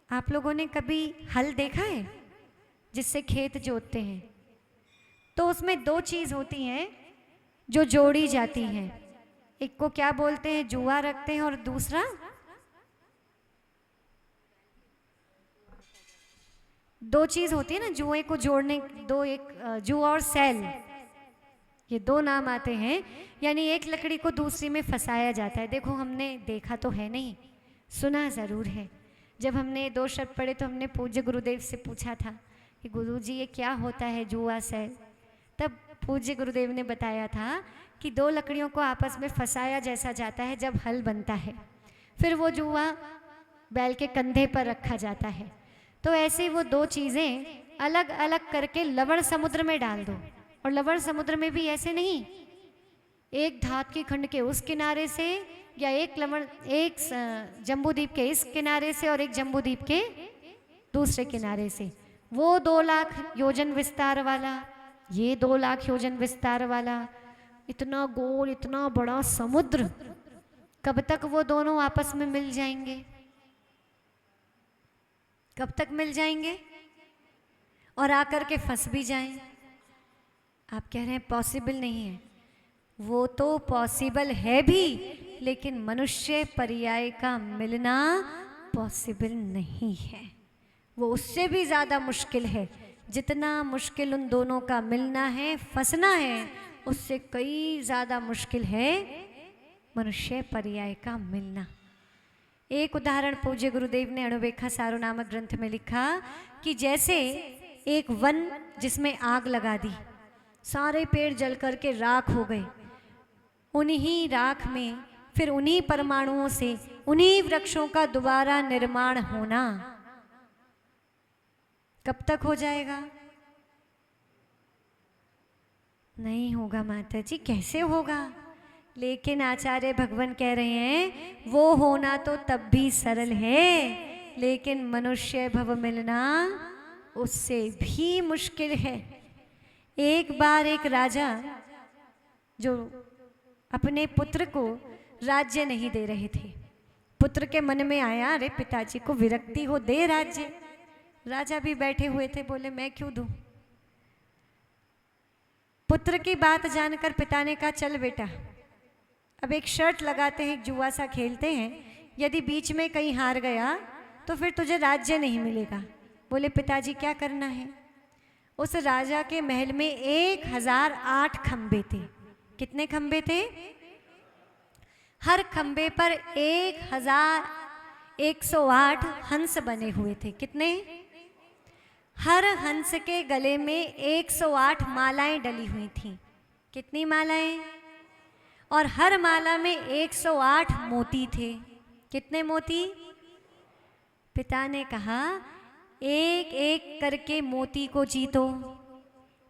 आप लोगों ने कभी हल देखा है जिससे खेत जोतते हैं? तो उसमें 2 चीज़ होती हैं जो जोड़ी जाती हैं, एक को क्या बोलते हैं, जुआ रखते हैं, और दूसरा दो चीज होती है ना जुए को जोड़ने, दो, एक जुआ और सैल, ये 2 नाम आते हैं। यानी एक लकड़ी को दूसरी में फंसाया जाता है। देखो हमने देखा तो है नहीं, सुना ज़रूर है। जब हमने 2 शब्द पढ़े तो हमने पूज्य गुरुदेव से पूछा था कि गुरुजी ये क्या होता है जुआ सैल? तब पूज्य गुरुदेव ने बताया था कि 2 लकड़ियों को आपस में फंसाया जैसा जाता है जब हल बनता है, फिर वो जुआ बैल के कंधे पर रखा जाता है। तो ऐसे वो 2 चीज़ें अलग अलग करके लवण समुद्र में डाल दो, और लवण समुद्र में भी ऐसे नहीं, एक धात की खंड के उस किनारे से, या एक जम्बूद्वीप के इस किनारे से और एक जम्बूद्वीप के दूसरे किनारे से, वो 2 लाख योजन विस्तार वाला, ये 2 लाख योजन विस्तार वाला, इतना गोल, इतना बड़ा समुद्र, कब तक वो दोनों आपस में मिल जाएंगे? कब तक मिल जाएंगे? और आकर के फंस भी जाएं? आप कह रहे हैं पॉसिबल नहीं है। वो तो पॉसिबल है भी, लेकिन मनुष्य पर्याय का मिलना पॉसिबल नहीं है। वो उससे भी ज़्यादा मुश्किल है। जितना मुश्किल उन दोनों का मिलना है, फंसना है, उससे कई ज़्यादा मुश्किल है मनुष्य पर्याय का मिलना। एक उदाहरण पूज्य गुरुदेव ने अणुरेखा सारो नामक ग्रंथ में लिखा कि जैसे एक वन जिसमें आग लगा दी, सारे पेड़ जल करके राख हो गए, उन्हीं राख में फिर उन्हीं परमाणुओं से उन्हीं वृक्षों का दोबारा निर्माण होना कब तक हो जाएगा? नहीं होगा माता जी, कैसे होगा? लेकिन आचार्य भगवान कह रहे हैं वो होना तो तब भी सरल है, लेकिन मनुष्य भव मिलना उससे भी मुश्किल है। एक बार एक राजा जो अपने पुत्र को राज्य नहीं दे रहे थे, पुत्र के मन में आया अरे पिताजी को विरक्ति हो, दे राज्य। राजा भी बैठे हुए थे, बोले मैं क्यों दूं? पुत्र की बात जानकर पिता ने कहा चल बेटा, अब एक शर्त लगाते हैं, एक जुआ सा खेलते हैं, यदि बीच में कहीं हार गया तो फिर तुझे राज्य नहीं मिलेगा। बोले पिताजी क्या करना है? उस राजा के महल में 1008 खंबे थे। कितने खंबे थे? हर खंबे पर 1108 हंस बने हुए थे। कितने? हर हंस के गले में 108 मालाएं डली हुई थीं। कितनी मालाएं? और हर माला में 108 मोती थे। कितने मोती? पिता ने कहा एक एक करके मोती को जीतो,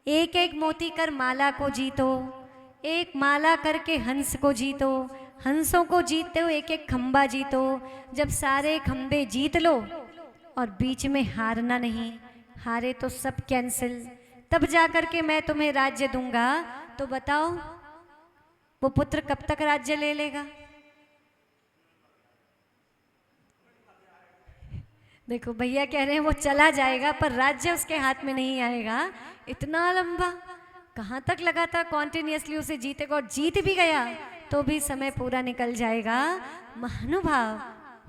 एक एक मोती कर माला को जीतो, एक माला करके हंस को जीतो, हंसों को जीतते हो एक एक खंबा जीतो। जब सारे खंबे जीत लो और बीच में हारना नहीं, हारे तो सब कैंसिल, तब जा कर के मैं तुम्हें राज्य दूंगा। तो बताओ वो पुत्र कब तक राज्य ले लेगा? देखो भैया कह रहे हैं वो चला जाएगा पर राज्य उसके हाथ में नहीं आएगा। इतना लंबा कहाँ तक लगातार कॉन्टिन्यूसली उसे जीतेगा, और जीत भी गया तो भी समय पूरा निकल जाएगा। महानुभाव,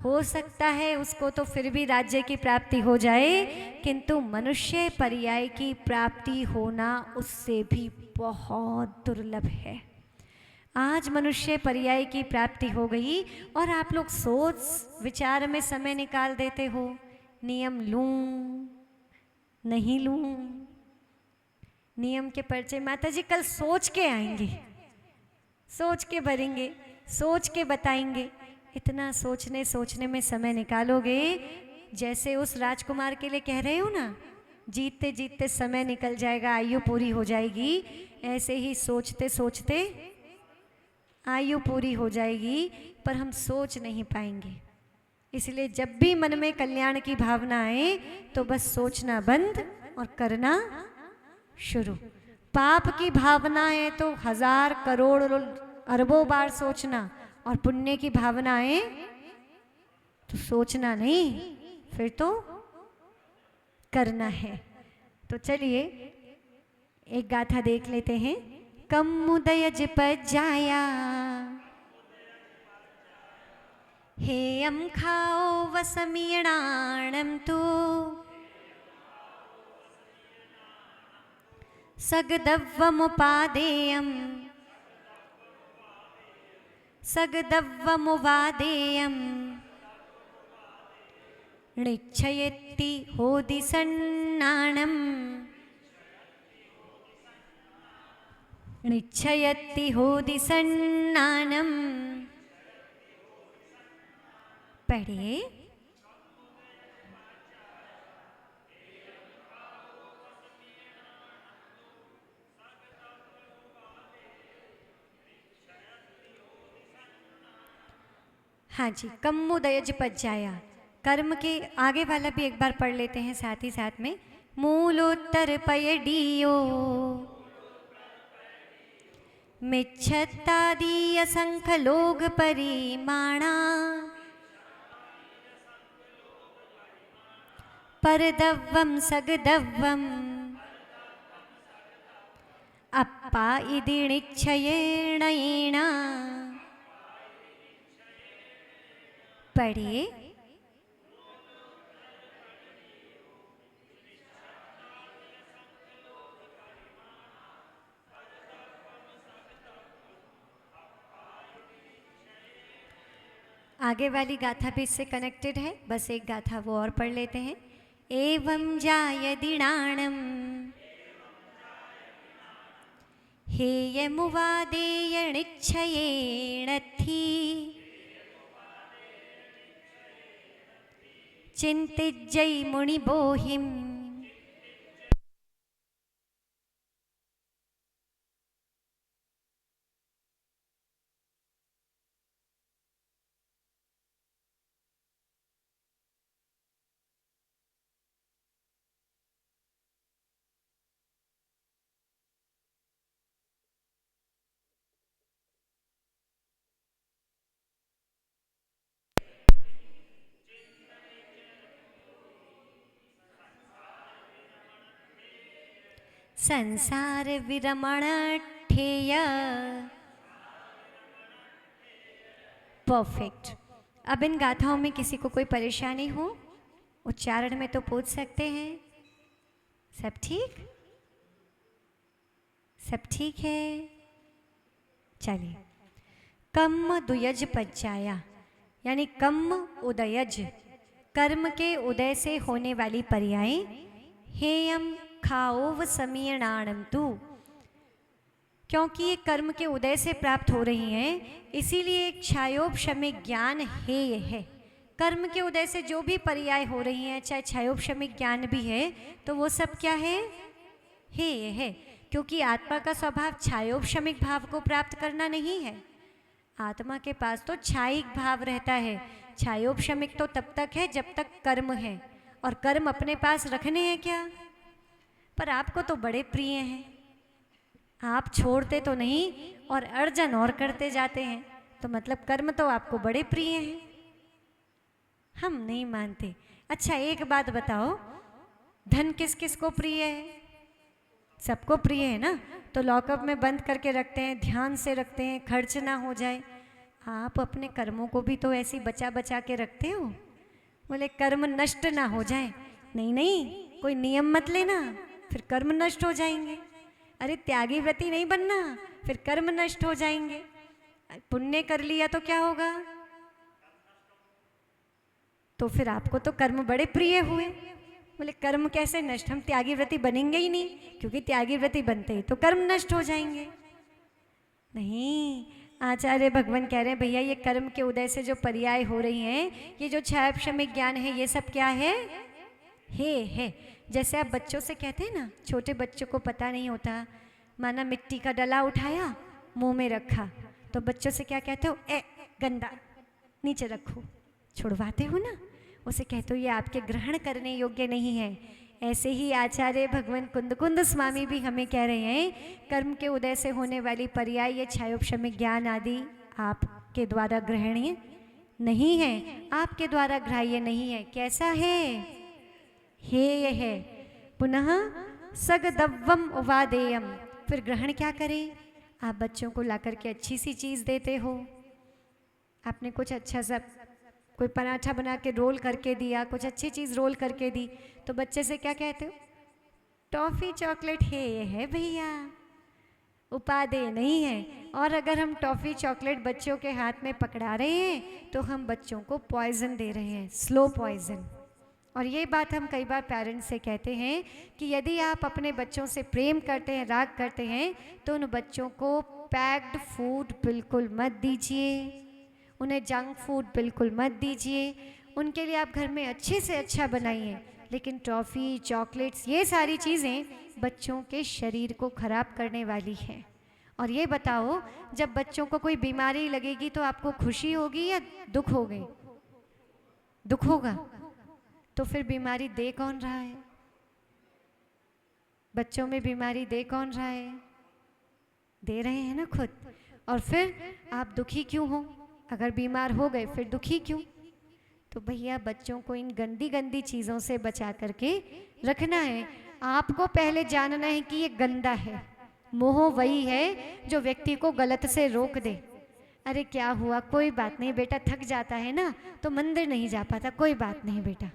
हो सकता है उसको तो फिर भी राज्य की प्राप्ति हो जाए, किंतु मनुष्य पर्याय की प्राप्ति होना उससे भी बहुत दुर्लभ है। आज मनुष्य पर्याय की प्राप्ति हो गई और आप लोग सोच विचार में समय निकाल देते हो। नियम लूं नहीं लूं, नियम के पर्चे माता जी कल सोच के आएंगे, सोच के भरेंगे, सोच के बताएंगे। इतना सोचने में समय निकालोगे, जैसे उस राजकुमार के लिए कह रहे हो ना, जीतते जीतते समय निकल जाएगा, आयु पूरी हो जाएगी। ऐसे ही सोचते सोचते आयु पूरी हो जाएगी, पर हम सोच नहीं पाएंगे। इसलिए जब भी मन में कल्याण की भावना आए तो बस सोचना बंद और करना शुरू। पाप की भावना है तो 1000 करोड़ अरबों बार सोचना, और पुण्य की भावना है तो सोचना नहीं, फिर तो करना है। तो चलिए एक गाथा देख लेते हैं। कम मुदयज पजाया हेयम खाओ वसमीयणाणम तो सगदव्वमुपादेयम सगदव्वमुवादेयम णिच्छयति होदि सन्नाणम णिच्छयति होदि सन्नाणम। पढ़िए। हाँ जी, कम्मुदयज पज्जाया। कर्म के आगे वाला भी एक बार पढ़ लेते हैं साथ ही साथ में। मूलोत्तर पयडीयो मिच्छत्तादि असंख लोग परिमाणा परदव्वम सगदव्वम अप्पा इति निच्छयेणैणा। पढ़िए। आगे वाली गाथा भी इससे कनेक्टेड है, बस एक गाथा वो और पढ़ लेते हैं। एवं जायदिणाणम हेयमुवादेयणिच्छयेणथि चिंतिज्जै मुनिबोहिम्। संसार विरमण ठेय। परफेक्ट। अब इन गाथाओं में किसी को कोई परेशानी हो, उच्चारण में तो पूछ सकते हैं। सब ठीक? सब ठीक है? चलिए। कम दुयज पज्जाया, यानी कम उदयज, कर्म के उदय से होने वाली पर्याय। हेयम खाओ समीयणाणम तू, क्योंकि ये कर्म के उदय से प्राप्त हो रही हैं, इसीलिए एक क्षयोपशमिक ज्ञान हेय है। कर्म के उदय से जो भी पर्याय हो रही हैं, चाहे क्षयोपशमिक ज्ञान भी है, तो वो सब क्या है? हेय है। क्योंकि आत्मा का स्वभाव क्षयोपशमिक भाव को प्राप्त करना नहीं है। आत्मा के पास तो क्षायिक भाव रहता है। क्षयोपशमिक तो तब तक है जब तक कर्म है, और कर्म अपने पास रखने हैं क्या? पर आपको तो बड़े प्रिय हैं, आप छोड़ते तो नहीं और अर्जन और करते जाते हैं, तो मतलब कर्म तो आपको बड़े प्रिय हैं। हम नहीं मानते। अच्छा एक बात बताओ, धन किस किस को प्रिय है? सबको प्रिय है ना। तो लॉकअप में बंद करके रखते हैं, ध्यान से रखते हैं, खर्च ना हो जाए। आप अपने कर्मों को भी तो ऐसी बचा बचा के रखते हो, बोले कर्म नष्ट ना हो जाए। नहीं नहीं, कोई नियम मत लेना, फिर कर्म नष्ट हो जाएंगे। अरे त्यागी व्रती नहीं बनना, फिर कर्म नष्ट हो जाएंगे। पुण्य कर लिया तो क्या होगा? तो फिर आपको तो कर्म बड़े प्रिय हुए। बोले कर्म कैसे नष्ट? हम त्यागी व्रती बनेंगे ही नहीं, क्योंकि त्यागी व्रती बनते ही तो कर्म नष्ट हो जाएंगे। नहीं, आचार्य भगवान कह रहे हैं भैया ये कर्म के उदय से जो पर्याय हो रही हैं, ये जो क्षयक्षमिक ज्ञान है, ये सब क्या है? है। जैसे आप बच्चों से कहते हैं ना, छोटे बच्चों को पता नहीं होता, माना मिट्टी का डला उठाया मुंह में रखा, तो बच्चों से क्या कहते हो? गंदा, नीचे रखो, छुड़वाते हो ना, उसे कहते हो ये आपके ग्रहण करने योग्य नहीं है। ऐसे ही आचार्य भगवान कुंद स्वामी भी हमें कह रहे हैं कर्म के उदय से होने वाली पर्याय, ये क्षयोपशमिक ज्ञान आदि आपके द्वारा ग्रहणीय नहीं है, आपके द्वारा ग्राह्य नहीं है। कैसा है? हेय है। पुनः सगदव्वम उवादेयम, फिर ग्रहण क्या करें? आप बच्चों को ला करके अच्छी सी चीज़ देते हो, आपने कुछ अच्छा सा कोई पराठा बना के रोल करके दिया, कुछ अच्छी चीज़ रोल करके दी, तो बच्चे से क्या कहते हो? टॉफ़ी चॉकलेट है भैया, उपादेय नहीं है। और अगर हम टॉफ़ी चॉकलेट बच्चों के हाथ में पकड़ा रहे हैं तो हम बच्चों को पॉइजन दे रहे हैं, स्लो पॉइजन। और ये बात हम कई बार पेरेंट्स से कहते हैं कि यदि आप अपने बच्चों से प्रेम करते हैं, राग करते हैं, तो उन बच्चों को पैक्ड फूड बिल्कुल मत दीजिए, उन्हें जंक फूड बिल्कुल मत दीजिए। उनके लिए आप घर में अच्छे से अच्छा बनाइए, लेकिन टॉफ़ी चॉकलेट्स ये सारी चीज़ें बच्चों के शरीर को ख़राब करने वाली हैं। और ये बताओ, जब बच्चों को कोई बीमारी लगेगी तो आपको खुशी होगी या दुख होगी? दुख होगा। तो फिर बीमारी दे कौन रहा है? बच्चों में बीमारी दे कौन रहा है? दे रहे हैं ना खुद। और फिर आप दुखी क्यों हो? अगर बीमार हो गए फिर दुखी क्यों? तो भैया बच्चों को इन गंदी गंदी चीज़ों से बचा करके रखना है। आपको पहले जानना है कि ये गंदा है। मोह वही है जो व्यक्ति को गलत से रोक दे। अरे क्या हुआ, कोई बात नहीं बेटा, थक जाता है ना तो मंदिर नहीं जा पाता, कोई बात नहीं बेटा।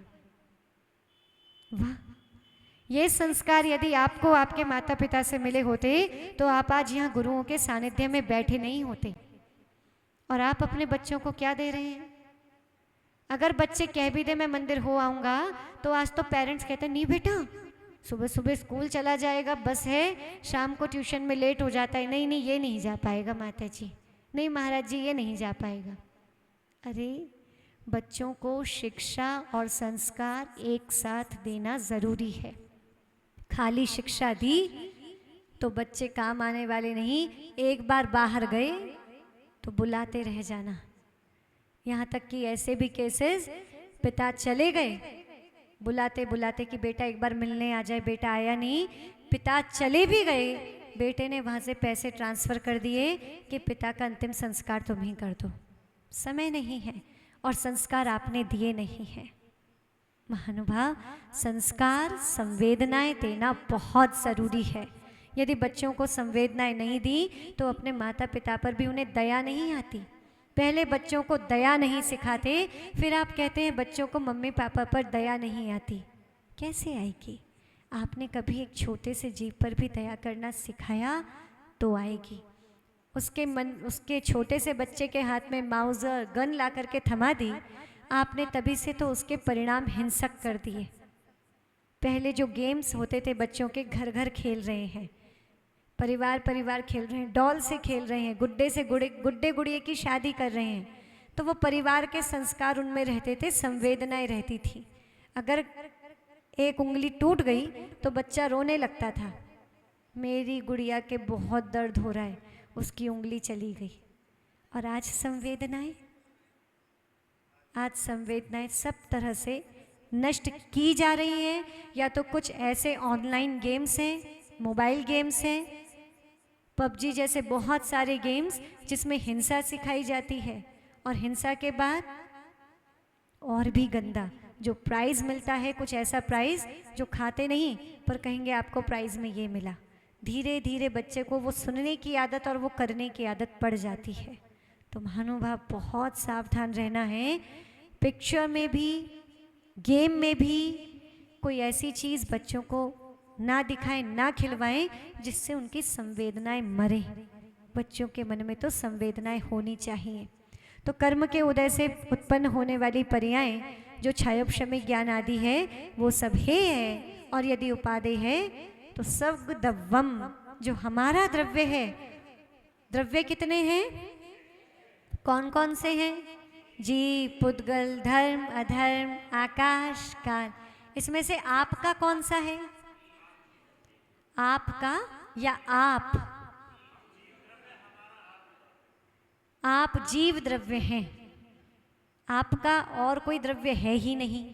वाह, ये संस्कार यदि आपको आपके माता पिता से मिले होते तो आप आज यहाँ गुरुओं के सानिध्य में बैठे नहीं होते। और आप अपने बच्चों को क्या दे रहे हैं? अगर बच्चे कह भी दे मैं मंदिर हो आऊँगा, तो आज तो पेरेंट्स कहते हैं नहीं बेटा, सुबह सुबह स्कूल चला जाएगा, बस है, शाम को ट्यूशन में लेट हो जाता है, नहीं ये नहीं जा पाएगा माता जी, नहीं महाराज जी ये नहीं जा पाएगा। अरे बच्चों को शिक्षा और संस्कार एक साथ देना ज़रूरी है। खाली शिक्षा दी तो बच्चे काम आने वाले नहीं। एक बार बाहर गए तो बुलाते रह जाना। यहाँ तक कि ऐसे भी केसेस, पिता चले गए बुलाते बुलाते कि बेटा एक बार मिलने आ जाए, बेटा आया नहीं, पिता चले भी गए, बेटे ने वहाँ से पैसे ट्रांसफ़र कर दिए कि पिता का अंतिम संस्कार तुम ही कर दो, समय नहीं है और संस्कार आपने दिए नहीं हैं। महानुभाव, संस्कार संवेदनाएं देना बहुत ज़रूरी है। यदि बच्चों को संवेदनाएं नहीं दी तो अपने माता पिता पर भी उन्हें दया नहीं आती। पहले बच्चों को दया नहीं सिखाते, फिर आप कहते हैं बच्चों को मम्मी पापा पर दया नहीं आती। कैसे आएगी? आपने कभी एक छोटे से जीव पर भी दया करना सिखाया तो आएगी। उसके छोटे से बच्चे के हाथ में माउज़र गन ला करके थमा दी आपने, तभी से तो उसके परिणाम हिंसक कर दिए। पहले जो गेम्स होते थे बच्चों के, घर घर खेल रहे हैं, परिवार परिवार खेल रहे हैं, डॉल से खेल रहे हैं, गुड्डे से गुड्डे गुड़िए की शादी कर रहे हैं, तो वो परिवार के संस्कार उनमें रहते थे, संवेदनाएं रहती थी। अगर एक उंगली टूट गई तो बच्चा रोने लगता था, मेरी गुड़िया के बहुत दर्द हो रहा है, उसकी उंगली चली गई। और आज संवेदनाएं सब तरह से नष्ट की जा रही हैं। या तो कुछ ऐसे ऑनलाइन गेम्स हैं, मोबाइल गेम्स हैं, पबजी जैसे बहुत सारे गेम्स जिसमें हिंसा सिखाई जाती है, और हिंसा के बाद और भी गंदा जो प्राइज़ मिलता है, कुछ ऐसा प्राइज़ जो खाते नहीं पर कहेंगे आपको प्राइज़ में ये मिला। धीरे धीरे बच्चे को वो सुनने की आदत और वो करने की आदत पड़ जाती है। तो महानुभाव, बहुत सावधान रहना है। पिक्चर में भी, गेम में भी कोई ऐसी चीज़ बच्चों को ना दिखाएं, ना खिलवाएं जिससे उनकी संवेदनाएं मरें। बच्चों के मन में तो संवेदनाएं होनी चाहिए। तो कर्म के उदय से उत्पन्न होने वाली पर्याएं जो क्षयोपशमी ज्ञान आदि है वो सब हे है, और यदि उपादेय है तो सब दवम जो हमारा द्रव्य है। द्रव्य कितने हैं? कौन कौन से हैं? जीव, पुद्गल, धर्म, अधर्म, आकाश, काल। इसमें से आपका कौन सा है? आपका या आप जीव द्रव्य हैं। आपका और कोई द्रव्य है ही नहीं,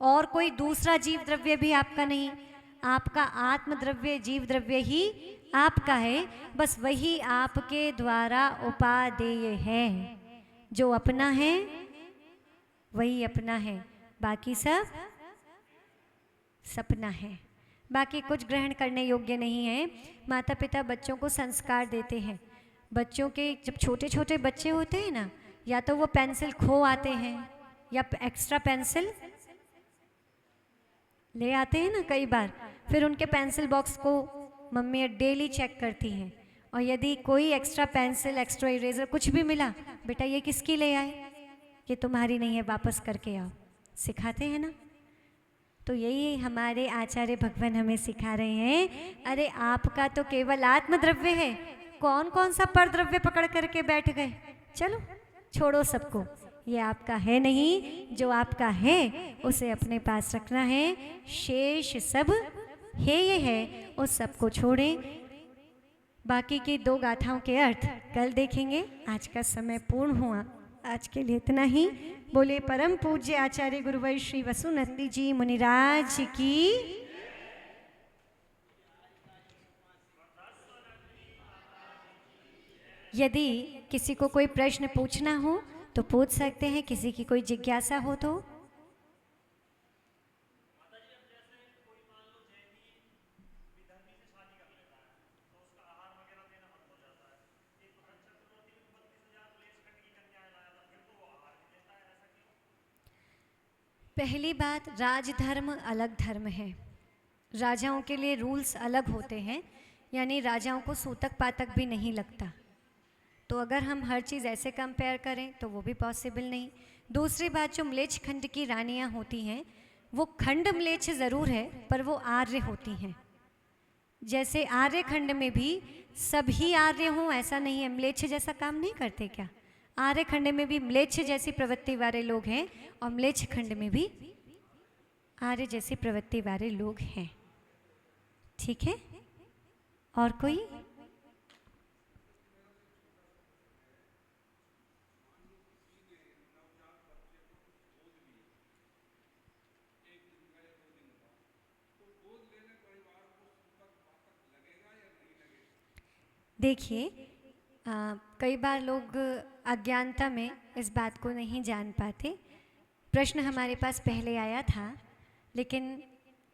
और कोई दूसरा जीव द्रव्य भी आपका नहीं। आपका आत्म द्रव्य, जीव द्रव्य ही आपका है। बस वही आपके द्वारा उपादेय है। जो अपना है वही अपना है, बाकी सब सपना है। बाकी कुछ ग्रहण करने योग्य नहीं है। माता पिता बच्चों को संस्कार देते हैं। बच्चों के जब छोटे छोटे बच्चे होते हैं ना, या तो वो पेंसिल खो आते हैं या एक्स्ट्रा पेंसिल ले आते हैं ना कई बार, फिर उनके पेंसिल बॉक्स को मम्मी डेली चेक करती हैं, और यदि कोई एक्स्ट्रा पेंसिल, एक्स्ट्रा इरेजर कुछ भी मिला, बेटा ये किसकी ले आए? ये तुम्हारी नहीं है, वापस करके आओ। सिखाते हैं ना। तो यही हमारे आचार्य भगवान हमें सिखा रहे हैं, अरे आपका तो केवल आत्मद्रव्य है, कौन कौन सा पर द्रव्य पकड़ करके बैठ गए? चलो छोड़ो सबको, ये आपका है नहीं। जो आपका है उसे अपने पास रखना है। शेष सब है ये है, उस सबको छोड़ें। बाकी की दो गाथाओं के अर्थ कल देखेंगे। आज का समय पूर्ण हुआ, आज के लिए इतना ही। बोले परम पूज्य आचार्य गुरुवर श्री वसुनंदी जी मुनिराज की। यदि किसी को कोई प्रश्न पूछना हो तो पूछ सकते हैं, किसी की कोई जिज्ञासा हो तो। पहली बात, राजधर्म अलग धर्म है। राजाओं के लिए रूल्स अलग होते हैं, यानी राजाओं को सूतक पातक भी नहीं लगता। तो अगर हम हर चीज़ ऐसे कंपेयर करें तो वो भी पॉसिबल नहीं। दूसरी बात, जो म्लेच्छ खंड की रानियां होती हैं वो खंड म्लेच्छ ज़रूर है, पर वो आर्य होती हैं। जैसे आर्य खंड में भी सभी आर्य हों ऐसा नहीं है, म्लेच्छ जैसा काम नहीं करते क्या? आर्य खंड में भी म्लेच्छ जैसी प्रवृत्ति वाले लोग हैं, और म्लेच्छ खंड में भी आर्य जैसी प्रवृत्ति वाले लोग हैं। ठीक है? और कोई? देखिए, कई बार लोग अज्ञानता में इस बात को नहीं जान पाते। प्रश्न हमारे पास पहले आया था, लेकिन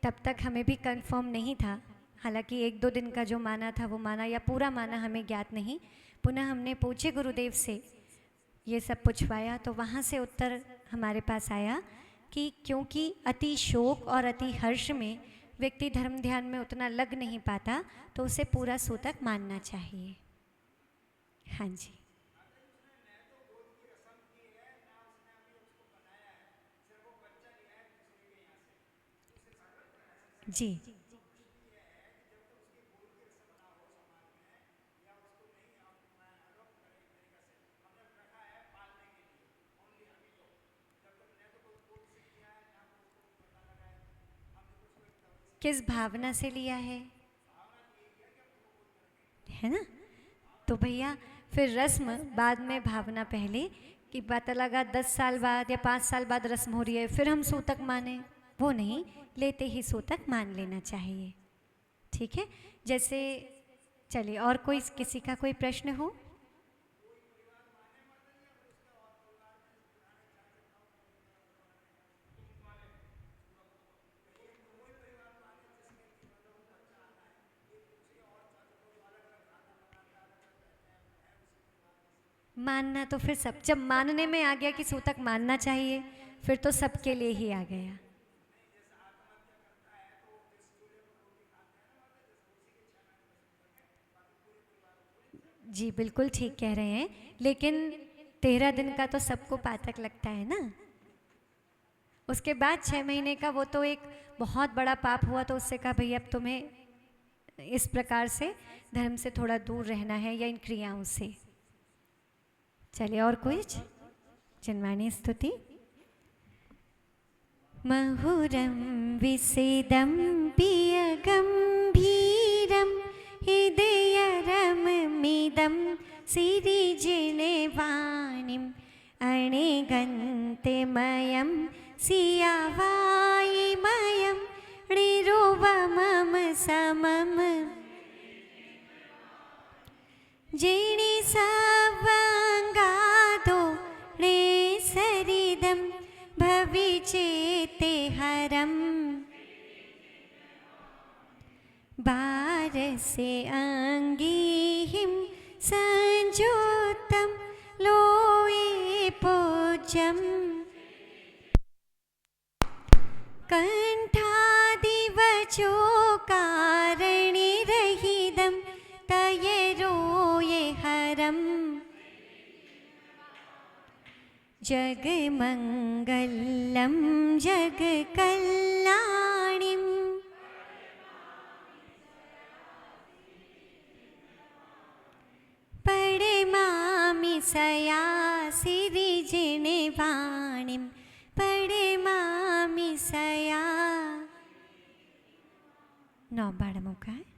तब तक हमें भी कंफर्म नहीं था। हालांकि 1-2 दिन का जो माना था वो माना, या पूरा माना हमें ज्ञात नहीं। पुनः हमने पूछे गुरुदेव से, ये सब पूछवाया, तो वहाँ से उत्तर हमारे पास आया कि क्योंकि अति शोक और अति हर्ष में व्यक्ति धर्म ध्यान में उतना लग नहीं पाता, तो उसे पूरा सूतक मानना चाहिए। हाँ जी। जी, किस भावना से लिया है ना? तो भैया फिर रस्म बाद में, भावना पहले। कि पता लगा 10 साल बाद या 5 साल बाद रस्म हो रही है, फिर हम सूतक माने, वो नहीं, लेते ही सूतक मान लेना चाहिए। ठीक है? जैसे चलिए, और कोई किसी का कोई प्रश्न हो? मानना तो फिर सब, जब मानने में आ गया कि सूतक मानना चाहिए, फिर तो सबके लिए ही आ गया। जी बिल्कुल ठीक कह रहे हैं, लेकिन 13 दिन का तो सबको पातक लगता है ना। उसके बाद 6 महीने का वो तो एक बहुत बड़ा पाप हुआ, तो उससे कहा भैया अब तुम्हें इस प्रकार से धर्म से थोड़ा दूर रहना है या इन क्रियाओं से। चलिए और कुछ जनवाणी स्तुति। महुरं विसेदं पिय गंभीरं हृदयरममिदं सिरिजिनवाणिम् अणिगन्तेमयं सियावायिमयं णिरुवमम समम जिणि सवंगादो णे सरिदं भविचेते हरम बारसे अंगीहिं संजोतं लोये पूज्यं कंठादिवचो कारणिरहितं तयरोये हरम जगमंगलं जगकल्याणिं पडमामि सया सिरिजिनवाणिं पडमामि सया। 9 बार मुका है।